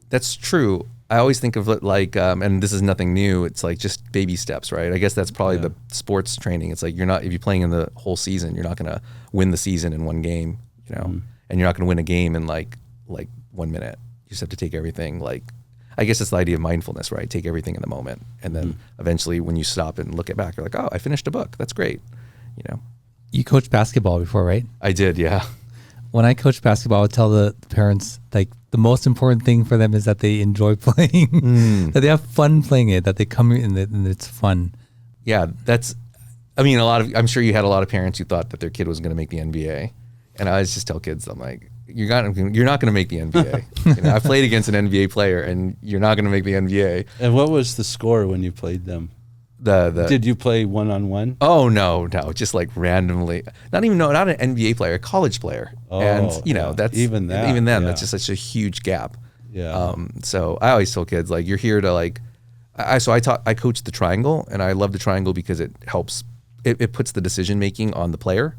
That's true. I always think of it like, and this is nothing new, it's like just baby steps, right? I guess that's probably the sports training. It's like if you're playing in the whole season, you're not going to win the season in one game, and you're not going to win a game in like 1 minute. You just have to take everything I guess it's the idea of mindfulness, right? Take everything in the moment. And then eventually when you stop and look it back, you're like, oh, I finished a book. That's great. You know? You coached basketball before, right? I did, yeah. When I coached basketball, I would tell the parents, like, the most important thing for them is that they enjoy playing, that they have fun playing it, that they come in and it's fun. Yeah, I'm sure you had a lot of parents who thought that their kid was going to make the NBA. And I always just tell kids, I'm like, you're not going to make the NBA. I played against an NBA player, and you're not going to make the NBA. And what was the score when you played them? Did you play one-on-one? Oh, no, just like randomly. Not an NBA player, a college player. Oh, and, that's even then, that's just such a huge gap. Yeah. So I always tell kids, like, you're here to like, I coach the triangle, and I love the triangle because it helps, it puts the decision making on the player.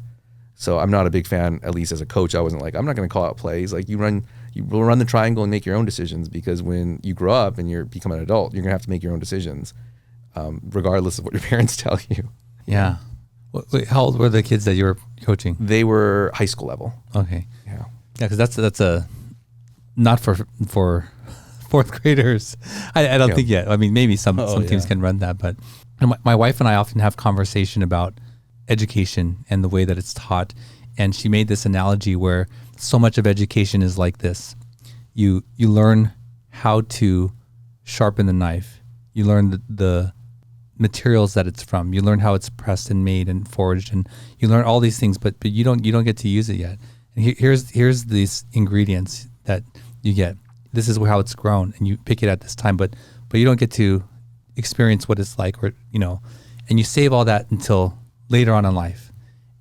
So I'm not a big fan, at least as a coach. I wasn't like, I'm not going to call out plays. Like, you will run the triangle and make your own decisions, because when you grow up and you become an adult, you're going to have to make your own decisions, regardless of what your parents tell you. Yeah. Wait, how old were the kids that you were coaching? They were high school level. Okay. Yeah. Yeah, because that's a not for fourth graders. I don't think yet. I mean, maybe some teams can run that, but my wife and I often have conversation about education and the way that it's taught. And she made this analogy where so much of education is like this. You learn how to sharpen the knife. You learn the materials that it's from. You learn how it's pressed and made and forged, and you learn all these things, but you don't get to use it yet. And here's these ingredients that you get. This is how it's grown, and you pick it at this time, but you don't get to experience what it's like, or and you save all that until later on in life,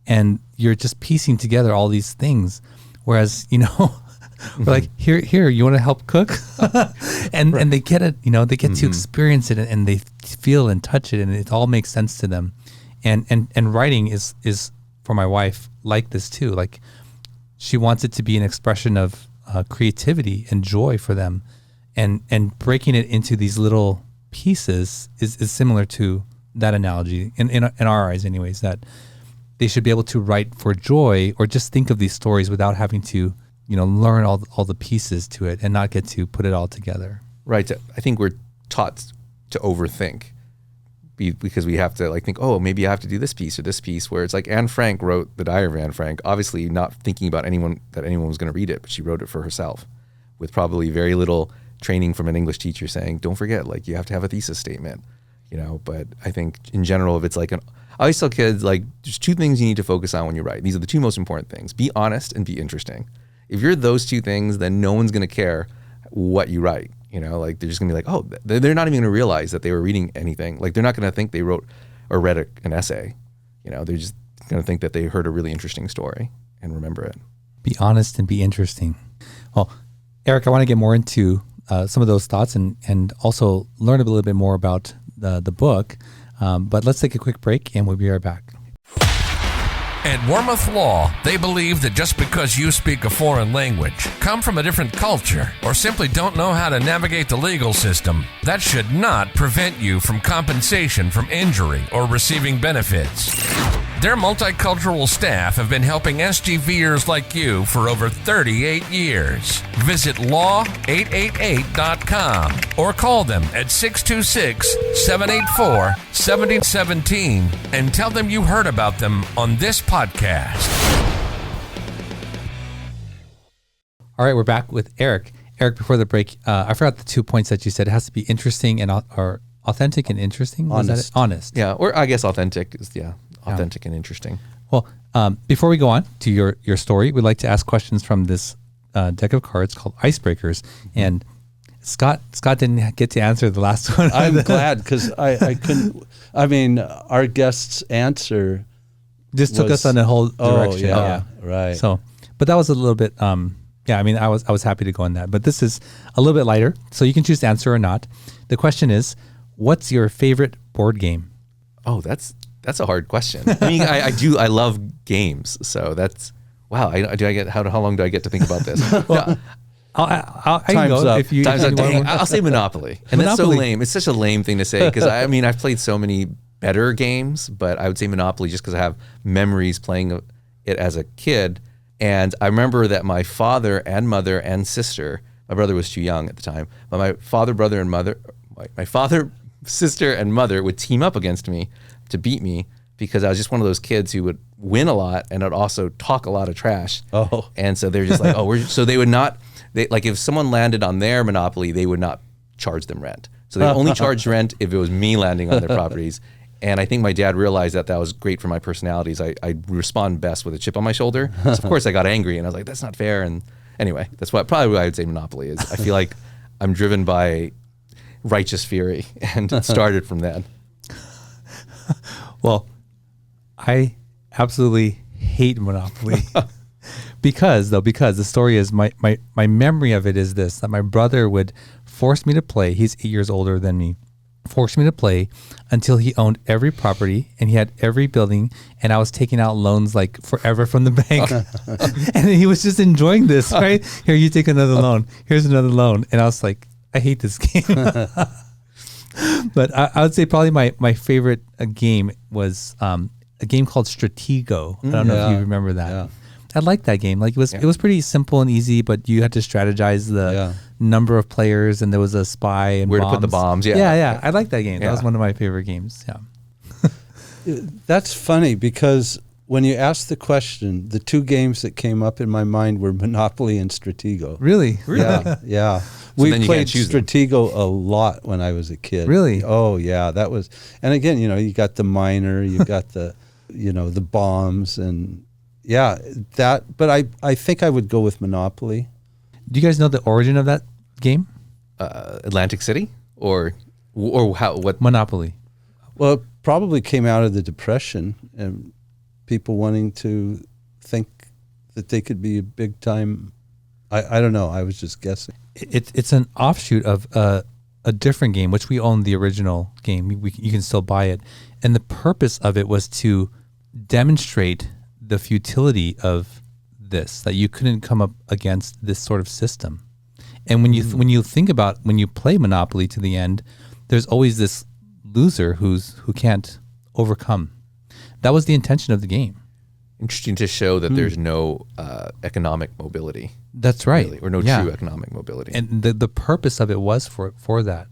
and you're just piecing together all these things. Whereas we're like, here, you want to help cook, and they get it. They get to experience it, and they feel and touch it, and it all makes sense to them. And writing is for my wife like this too. Like, she wants it to be an expression of creativity and joy for them, and breaking it into these little pieces is similar to that analogy in our eyes, anyways. That they should be able to write for joy, or just think of these stories without having to learn all the pieces to it and not get to put it all together. Right. I think we're taught to overthink, because we have to like think, oh, maybe I have to do this piece or this piece, where it's like Anne Frank wrote the Diary of Anne Frank, obviously not thinking about anyone was going to read it, but she wrote it for herself with probably very little training from an English teacher saying, don't forget, like, you have to have a thesis statement, but I think in general, if it's like I always tell kids, like, there's two things you need to focus on when you write. These are the two most important things: be honest and be interesting. If you're those two things, then no one's going to care what you write. Like, they're just going to be like, oh, they're not even going to realize that they were reading anything. Like, they're not going to think they wrote or read an essay. They're just going to think that they heard a really interesting story and remember it. Be honest and be interesting. Well, Eric, I want to get more into some of those thoughts and also learn a little bit more about the book. But let's take a quick break, and we'll be right back. At Wormuth Law, they believe that just because you speak a foreign language, come from a different culture, or simply don't know how to navigate the legal system, that should not prevent you from compensation from injury or receiving benefits. Their multicultural staff have been helping SGVers like you for over 38 years. Visit law888.com or call them at 626-784-7017 and tell them you heard about them on this podcast. All right, we're back with Eric. Eric, before the break, I forgot the 2 points that you said. It has to be interesting and or authentic and interesting. Honest. Was that it? Honest. Yeah, or I guess authentic is authentic and interesting. Well, before we go on to your story, we'd like to ask questions from this deck of cards called Icebreakers. And Scott didn't get to answer the last one. I'm glad, because I couldn't. I mean, our guest's answer just took us on a whole direction. Oh, yeah, right. So, but that was a little bit. I mean, I was happy to go in that. But this is a little bit lighter, so you can choose to answer or not. The question is, what's your favorite board game? Oh, that's a hard question. I mean, I love games, so that's wow. How long do I get to think about this? Well, I can Time's go up. if you. Time's if up. you Dang, want. I'll say Monopoly, and that's so Monopoly. lame. It's such a lame thing to say, because I've played so many better games, but I would say Monopoly just because I have memories playing it as a kid. And I remember that my father and mother and sister My brother was too young at the time. But my father, brother, and mother, my father, sister, and mother would team up against me to beat me because I was just one of those kids who would win a lot and would also talk a lot of trash. Oh. And so they're just like, so they would not, like if someone landed on their monopoly, they would not charge them rent. So they only charged rent if it was me landing on their properties. And I think my dad realized that was great for my personalities. I respond best with a chip on my shoulder. So of course I got angry and I was like, that's not fair. And anyway, that's probably why I would say monopoly is. I feel like I'm driven by righteous fury, and it started from then. Well, I absolutely hate Monopoly because the story is my memory of it is this, that my brother would force me to play. He's 8 years older than me. Forced me to play until he owned every property and he had every building, and I was taking out loans like forever from the bank. And he was just enjoying this, right? Here, you take another loan. Here's another loan. And I was like, I hate this game. But I would say probably my favorite game was a game called Stratego. I don't know if you remember that. Yeah. I liked that game. Like it was pretty simple and easy, but you had to strategize the number of players, and there was a spy and where bombs. to put the bombs. Yeah. I liked that game. That was one of my favorite games. Yeah. That's funny because when you asked the question, the two games that came up in my mind were Monopoly and Stratego. Really? Yeah. So we played Stratego a lot when I was a kid. Really? Oh yeah, that was. And again, you got the miner, you got the, the bombs, and that. But I think I would go with Monopoly. Do you guys know the origin of that game? Atlantic City or how? What Monopoly? Well, it probably came out of the Depression and people wanting to think that they could be a big time. I don't know. I was just guessing. It's an offshoot of a different game, which we own the original game. You can still buy it. And the purpose of it was to demonstrate the futility of this, that you couldn't come up against this sort of system. And when you think about, when you play Monopoly to the end, there's always this loser who can't overcome. That was the intention of the game. Interesting to show that there's no economic mobility. That's right. Really, or no true economic mobility. And the purpose of it was for that,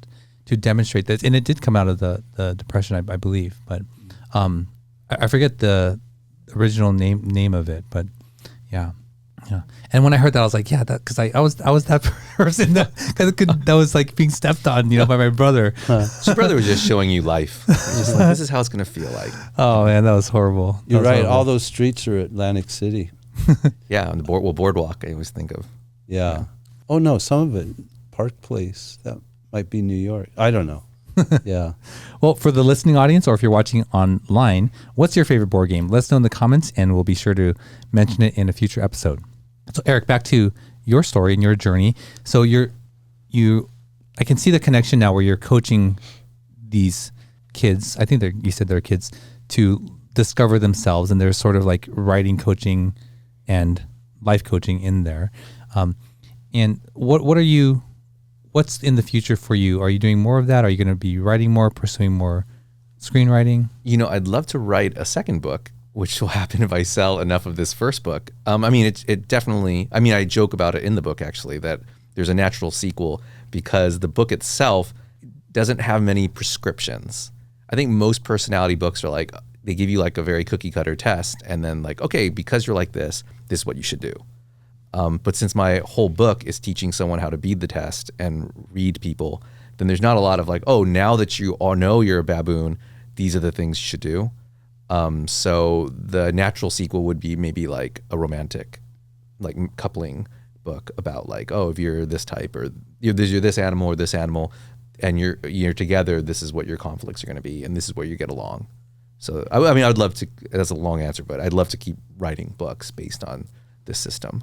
to demonstrate that. And it did come out of the Depression, I believe. But I forget the original name of it. But yeah. And when I heard that, I was like, because I was that person that was like being stepped on, by my brother. Your brother was just showing you life. Just like, this is how it's going to feel like. Oh man, that was horrible. You're right. Horrible. All those streets are Atlantic City. Yeah, on the boardwalk. I always think of. Yeah. Oh no, some of it Park Place. That might be New York. I don't know. Yeah. Well, for the listening audience, or if you're watching online, what's your favorite board game? Let us know in the comments, and we'll be sure to mention it in a future episode. So Eric, back to your story and your journey. So I can see the connection now where you're coaching these kids. I think you said they're kids, to discover themselves, and there's sort of like writing coaching and life coaching in there. And what's in the future for you? Are you doing more of that? Are you going to be writing more, pursuing more screenwriting? I'd love to write a second book, which will happen if I sell enough of this first book. It definitely, I joke about it in the book actually, that there's a natural sequel because the book itself doesn't have many prescriptions. I think most personality books are like, they give you like a very cookie cutter test and then like, okay, because you're like this is what you should do. But since my whole book is teaching someone how to beat the test and read people, then there's not a lot of like, oh, now that you all know you're a baboon, these are the things you should do. So the natural sequel would be maybe like a romantic, like coupling book about like, oh, if you're this type or you're this animal or this animal, and you're together, this is what your conflicts are going to be, and this is where you get along. So I'd love to. That's a long answer, but I'd love to keep writing books based on this system.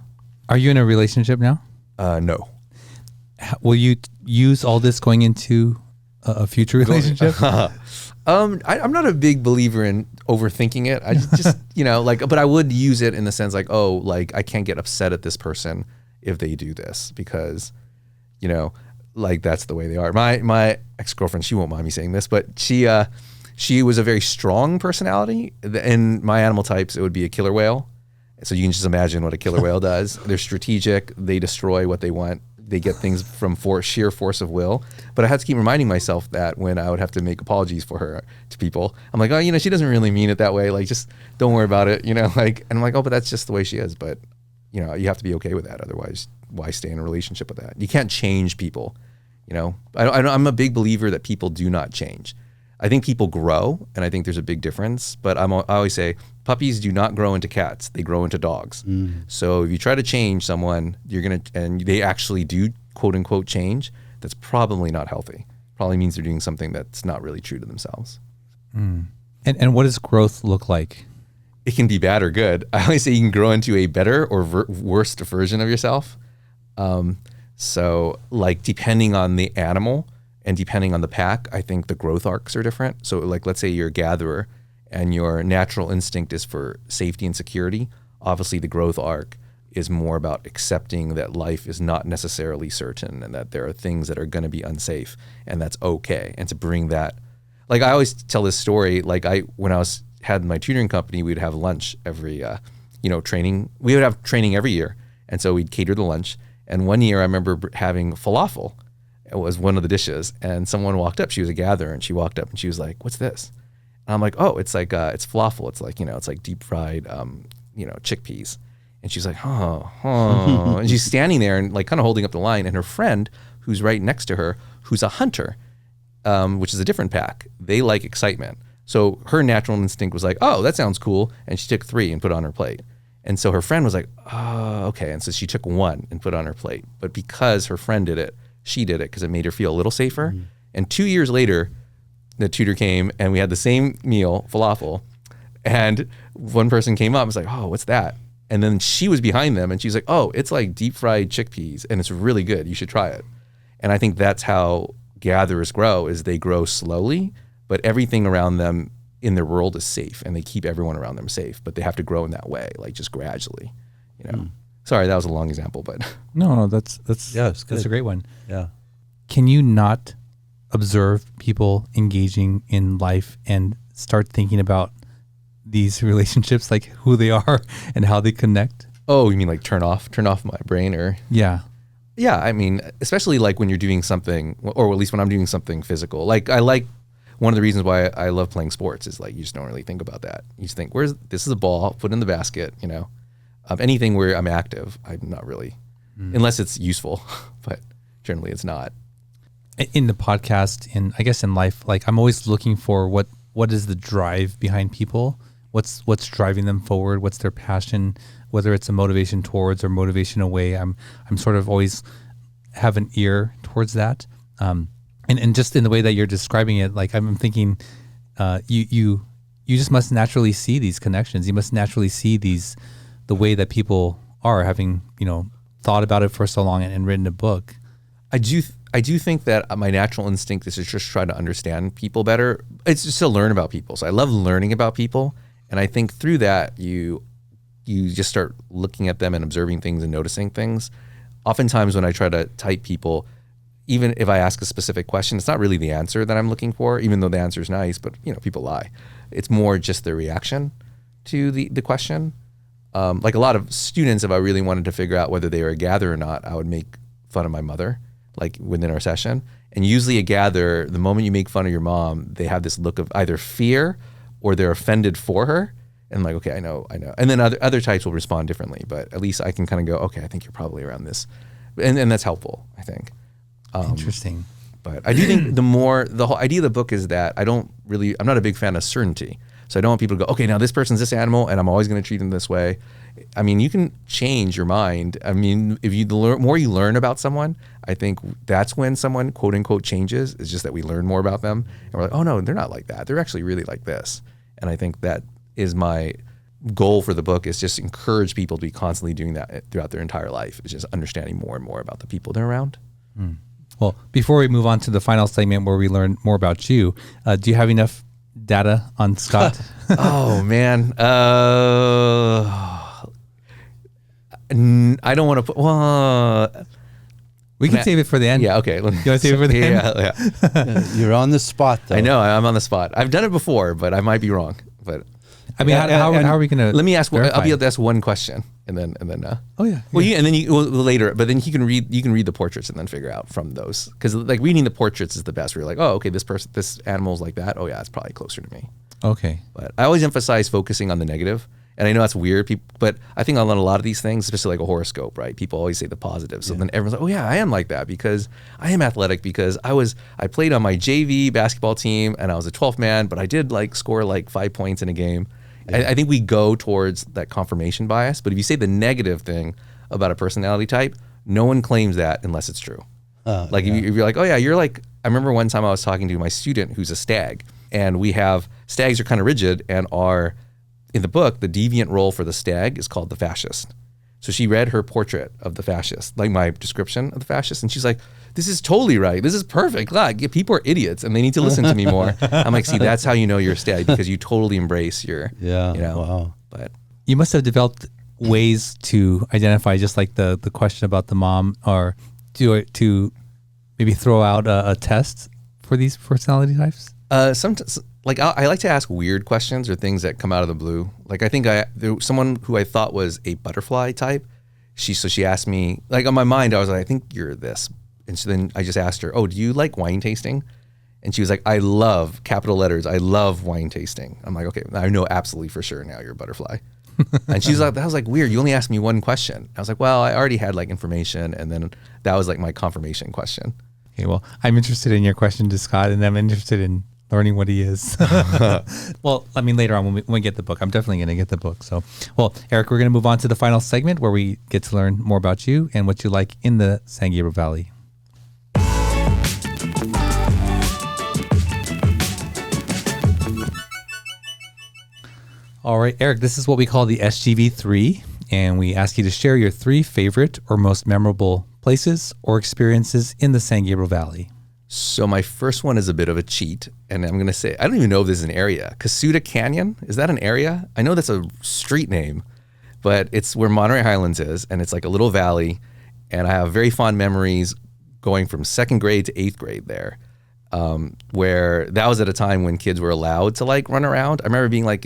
Are you in a relationship now? No. Will you use all this going into a future relationship? I'm not a big believer in overthinking it. I just but I would use it in the sense like, oh, like I can't get upset at this person if they do this because, like that's the way they are. My ex-girlfriend, she won't mind me saying this, but she was a very strong personality. In my animal types, it would be a killer whale. So you can just imagine what a killer whale does. They're strategic. They destroy what they want. they get things from sheer force of will. But I had to keep reminding myself that when I would have to make apologies for her to people, I'm like, oh, she doesn't really mean it that way. Like, just don't worry about it, like, and I'm like, oh, but that's just the way she is. But, you have to be okay with that. Otherwise, why stay in a relationship with that? You can't change people, I'm a big believer that people do not change. I think people grow, and I think there's a big difference. But I always say puppies do not grow into cats; they grow into dogs. So if you try to change someone, and they actually do quote unquote change. That's probably not healthy. Probably means they're doing something that's not really true to themselves. And what does growth look like? It can be bad or good. I always say you can grow into a better or worse version of yourself. So like depending on the animal. And depending on the pack, I think the growth arcs are different. So like, let's say you're a gatherer and your natural instinct is for safety and security. Obviously the growth arc is more about accepting that life is not necessarily certain and that there are things that are going to be unsafe, and that's okay. And to bring that, like I always tell this story, like when I had my tutoring company, we'd have lunch every, training. We would have training every year. And so we'd cater the lunch. And one year I remember having falafel. It was one of the dishes, and someone walked up. She was a gatherer, and she walked up and she was like, "What's this?" And I'm like, "Oh, it's like it's falafel. It's like it's like deep fried, chickpeas." And she's like, "Oh," and she's standing there and like kind of holding up the line. And her friend, who's right next to her, who's a hunter, which is a different pack, they like excitement. So her natural instinct was like, "Oh, that sounds cool," and she took 3 and put it on her plate. And so her friend was like, "Oh, okay," and so she took 1 and put it on her plate. But because her friend did it, she did it because it made her feel a little safer. And 2 years later, the tutor came and we had the same meal, falafel. And one person came up and was like, "Oh, what's that?" And then she was behind them and she's like, "Oh, it's like deep fried chickpeas and it's really good. You should try it." And I think that's how gatherers grow, is they grow slowly, but everything around them in their world is safe and they keep everyone around them safe, but they have to grow in that way, like just gradually, Sorry, that was a long example, but no, that's a great one. Yeah. Can you not observe people engaging in life and start thinking about these relationships, like who they are and how they connect? Oh, you mean like turn off my brain or? Yeah. Yeah, I mean, especially like when you're doing something, or at least when I'm doing something physical. Like one of the reasons why I love playing sports is like you just don't really think about that. You just think, this is a ball, put it in the basket, anything where I'm active, I'm not really, unless it's useful, but generally it's not. In the podcast, and I guess in life, like I'm always looking for what is the drive behind people, what's driving them forward, what's their passion, whether it's a motivation towards or motivation away. I'm sort of always have an ear towards that, and just in the way that you're describing it, like I'm thinking, you just must naturally see these connections. You must naturally see the way that people are, having thought about it for so long and written a book. I do think that my natural instinct is to just try to understand people better. It's just to learn about people. So I love learning about people, and I think through that you just start looking at them and observing things and noticing things. Oftentimes when I try to type people, even if I ask a specific question, it's not really the answer that I'm looking for, even though the answer is nice, but people lie. It's more just the reaction to the question. Like a lot of students, if I really wanted to figure out whether they were a gatherer or not, I would make fun of my mother, like within our session. And usually a gatherer, the moment you make fun of your mom, they have this look of either fear or they're offended for her. And I'm like, okay, I know. And then other types will respond differently, but at least I can kind of go, okay, I think you're probably around this. And that's helpful, I think. Interesting. But I do think the whole idea of the book is that I'm not a big fan of certainty. So I don't want people to go, okay, now this person's this animal and I'm always going to treat them this way. I mean, you can change your mind. I mean, if the more you learn about someone, I think that's when someone quote unquote changes. It's just that we learn more about them and we're like, oh no, they're not like that. They're actually really like this. And I think that is my goal for the book, is just encourage people to be constantly doing that throughout their entire life. It's just understanding more and more about the people they're around. Well, before we move on to the final segment where we learn more about you, do you have enough data on Scott? Oh man. I don't want to put, we can save it for the end. Yeah, okay. You want to save it for the end? You're on the spot, though. I know, I'm on the spot. I've done it before, but I might be wrong. But I mean, how are we going to? Let me ask. I'll be able to ask one question, and then. Oh yeah. Well, and then later, but then you can read the portraits and then figure out from those, because like reading the portraits is the best. Where you're like, oh, okay, this animal's like that. Oh yeah, it's probably closer to me. Okay. But I always emphasize focusing on the negative. And I know that's weird, but I think on a lot of these things, especially like a horoscope, right? People always say the positive. So then everyone's like, oh yeah, I am like that because I am athletic, because I played on my JV basketball team and I was a 12th man, but I did like score like 5 points in a game. Yeah. I think we go towards that confirmation bias. But if you say the negative thing about a personality type, no one claims that unless it's true. If you're like, oh yeah, you're like, I remember one time I was talking to my student who's a stag, and stags are kind of rigid and are, in the book, the deviant role for the stag is called the fascist. So she read her portrait of the fascist, like my description of the fascist, and she's like, this is totally right. This is perfect. Like, people are idiots and they need to listen to me more. I'm like, see, that's how you know you're a stag, because you totally embrace your, Wow. But you must have developed ways to identify, just like the question about the mom, or to maybe throw out a test for these personality types. Sometimes, like I like to ask weird questions or things that come out of the blue. Like I think there was someone who I thought was a butterfly type. She asked me, like on my mind, I was like, I think you're this. And so then I just asked her, oh, do you like wine tasting? And she was like, I love, capital letters, I love wine tasting. I'm like, okay, I know absolutely for sure now you're a butterfly. And she's like, that was like weird. You only asked me one question. I was like, well, I already had like information. And then that was like my confirmation question. Okay, well, I'm interested in your question to Scott, and I'm interested in learning what he is. Well, I mean, later on when we get the book, I'm definitely going to get the book. So, well, Eric, we're going to move on to the final segment where we get to learn more about you and what you like in the San Gabriel Valley. All right, Eric, this is what we call the SGV3, and we ask you to share your 3 favorite or most memorable places or experiences in the San Gabriel Valley. So my first one is a bit of a cheat, and I'm going to say, I don't even know if this is an area. Casuta Canyon, is that an area? I know that's a street name, but it's where Monterey Highlands is, and it's like a little valley, and I have very fond memories going from 2nd grade to 8th grade there, where that was at a time when kids were allowed to like run around. I remember being like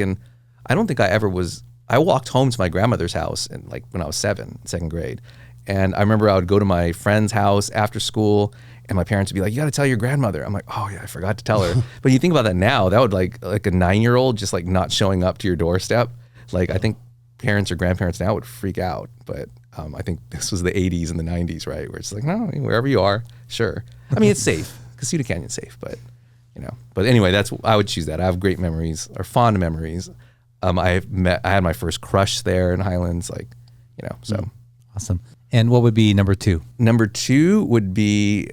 I don't think I walked home to my grandmother's house and when I was 2nd grade. And I remember I would go to my friend's house after school, and my parents would be like, you got to tell your grandmother. I'm like, oh yeah, I forgot to tell her. But you think about that now, that would like a 9-year-old just like not showing up to your doorstep. Like I think parents or grandparents now would freak out. But I think this was the 80s and the 90s, right? Where it's like, no, wherever you are, sure. I mean, it's safe. Casuta Canyon's safe, but But anyway, I would choose that. I have great memories, or fond memories. I had my first crush there in Highlands, so. Awesome. And what would be number 2? Number 2 would be,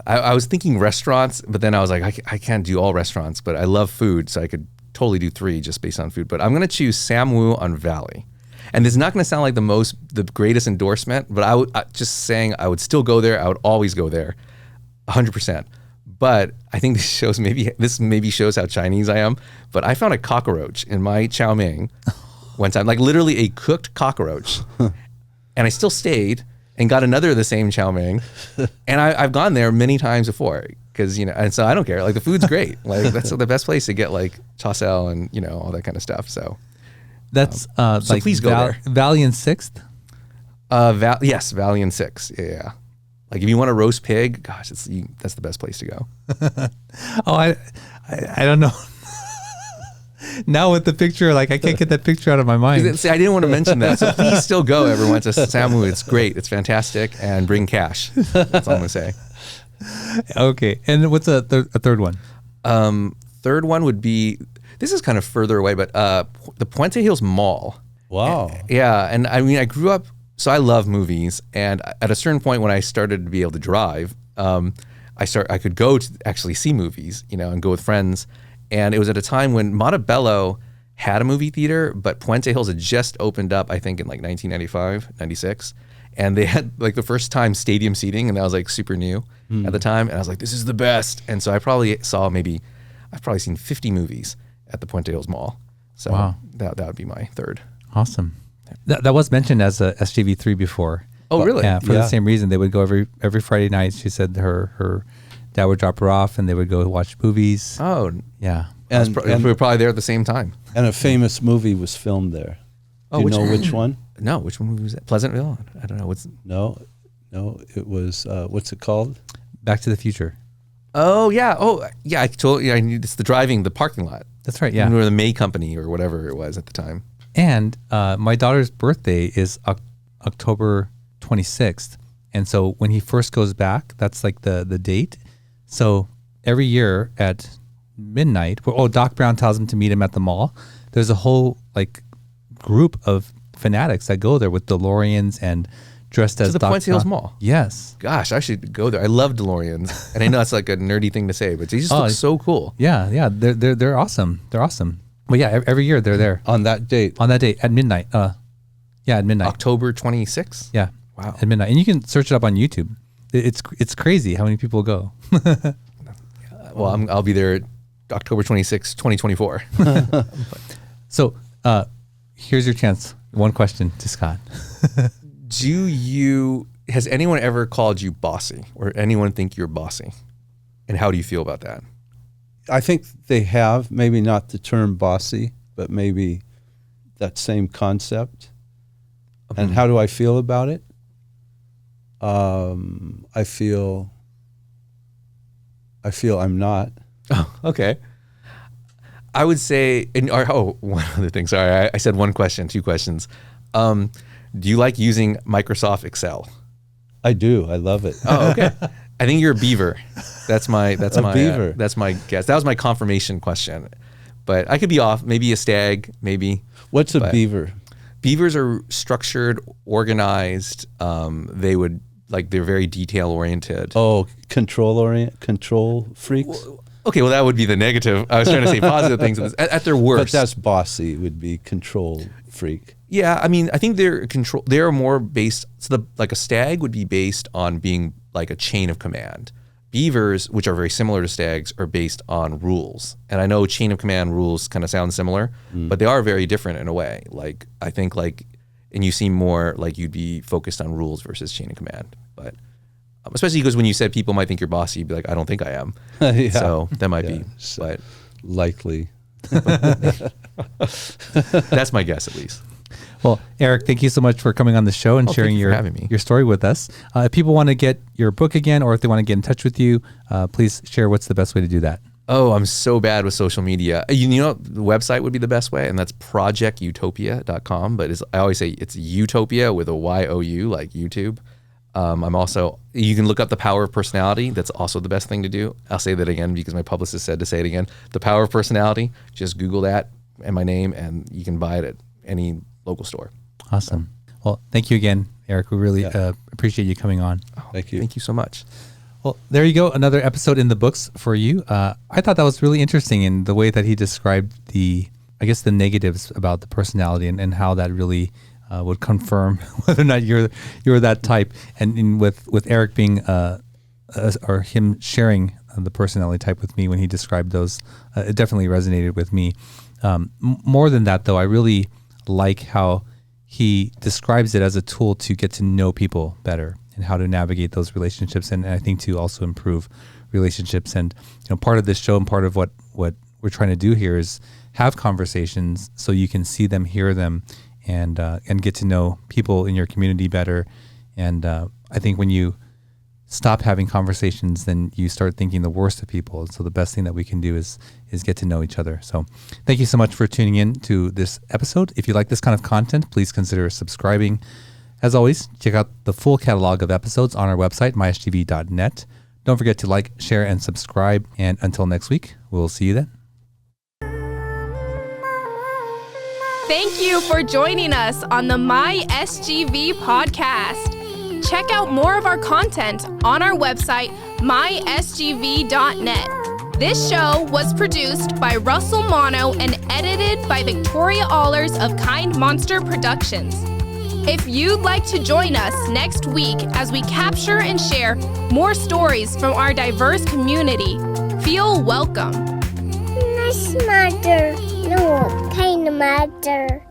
I was thinking restaurants, but then I was like, I can't do all restaurants, but I love food, so I could totally do 3 just based on food. But I'm going to choose Sam Wu on Valley. And it's not going to sound like the greatest endorsement, but I would still go there. I would always go there, 100%. But I think this maybe shows how Chinese I am. But I found a cockroach in my chow mein one time, like literally a cooked cockroach. And I still stayed and got another of the same chow mein. And I've gone there many times before because, and so I don't care. Like the food's great. Like that's the best place to get like char siu and, all that kind of stuff. So that's so like please go there. Valley and 6th? Yes, Valley and 6. Yeah. Like if you want a roast pig, gosh, that's the best place to go. Oh, I don't know. Now with the picture, like I can't get that picture out of my mind. See, I didn't want to mention that, so please still go, everyone, to Samu. It's great. It's fantastic, and bring cash. That's all I'm gonna say. Okay, and what's a third one? Third one would be, this is kind of further away, but the Puente Hills Mall. Wow. Yeah, and I mean, I grew up. So I love movies, and at a certain point when I started to be able to drive, I could go to actually see movies, and go with friends. And it was at a time when Montebello had a movie theater, but Puente Hills had just opened up, I think in like 1995, 96. And they had like the first time stadium seating, and that was like super new at the time. And I was like, this is the best. And so I've probably seen 50 movies at the Puente Hills Mall. So wow. that would be my third. Awesome. That was mentioned as a SGV3 before. Oh, really? Yeah, for the same reason. They would go every Friday night. She said her dad would drop her off, and they would go watch movies. Oh, yeah. And we were probably there at the same time. And a famous movie was filmed there. Do you know which one? No, which one was that? Pleasantville? I don't know. No, it was, what's it called? Back to the Future. Oh, yeah. I totally, I knew it's the parking lot. That's right, yeah. Or the May Company or whatever it was at the time. And my daughter's birthday is October 26th. And so when he first goes back, that's like the date. So every year at midnight, Doc Brown tells him to meet him at the mall. There's a whole like group of fanatics that go there with DeLoreans and dressed as the Doc Point Hills Brown. Mall. Yes. Gosh, I should go there. I love DeLoreans, and I know that's like a nerdy thing to say, but they just look so cool. Yeah, they're awesome. They're awesome. But yeah, every year they're there On that date. at midnight. At midnight. October 26th. Yeah. Wow. At midnight, and you can search it up on YouTube. It's crazy how many people go. Well, I'll be there October 26th, 2024. So here's your chance. One question to Scott. Has anyone ever called you bossy, or anyone think you're bossy? And how do you feel about that? I think they have, maybe not the term bossy, but maybe that same concept. And how do I feel about it? I feel I'm not. Oh, okay. I would say, one other thing. Sorry, I said one question, two questions. Do you like using Microsoft Excel? I do. I love it. Oh, okay. I think you're a beaver. That's my beaver. That's my guess. That was my confirmation question, but I could be off. Maybe a stag. Maybe. What's a beaver? Beavers are structured, organized. They're very detail oriented. Oh, control freaks. Okay, well that would be the negative. I was trying to say positive things at their worst. But that's bossy. Would be control freak. Yeah, I mean, I think they're more based. So like a stag would be based on being like a chain of command. Beavers, which are very similar to stags, are based on rules. And I know chain of command rules kind of sound similar, but they are very different in a way. Like I think and you seem more like you'd be focused on rules versus chain of command. But especially because when you said people might think you're bossy, you'd be like, I don't think I am. Yeah. So that might be, but likely. That's my guess at least. Well, Eric, thank you so much for coming on the show and sharing your story with us. If people want to get your book again, or if they want to get in touch with you, please share what's the best way to do that. Oh, I'm so bad with social media. You know, the website would be the best way, and that's projectutopia.com. But I always say it's Utopia with a Y-O-U, like YouTube. You can look up The Power of Personality. That's also the best thing to do. I'll say that again because my publicist said to say it again. The Power of Personality. Just Google that and my name, and you can buy it at any local store. Awesome. Well, thank you again, Eric. We really appreciate you coming on. Thank you. Thank you so much. Well, there you go. Another episode in the books for you. I thought that was really interesting in the way that he described the negatives about the personality and how that really would confirm whether or not you're that type. And with Eric being or him sharing the personality type with me when he described those, it definitely resonated with me. More than that, though, I really like how he describes it as a tool to get to know people better and how to navigate those relationships, and I think to also improve relationships. And part of this show and part of what we're trying to do here is have conversations so you can see them, hear them, and get to know people in your community better. And I think when you stop having conversations, then you start thinking the worst of people. And so the best thing that we can do is get to know each other. So thank you so much for tuning in to this episode. If you like this kind of content, please consider subscribing. As always, check out the full catalog of episodes on our website, mysgv.net. Don't forget to like, share, and subscribe. And until next week, we'll see you then. Thank you for joining us on the MySGV podcast. Check out more of our content on our website, mysgv.net. This show was produced by Russell Mono and edited by Victoria Allers of Kind Monster Productions. If you'd like to join us next week as we capture and share more stories from our diverse community, feel welcome. Nice matter. No, kind matter.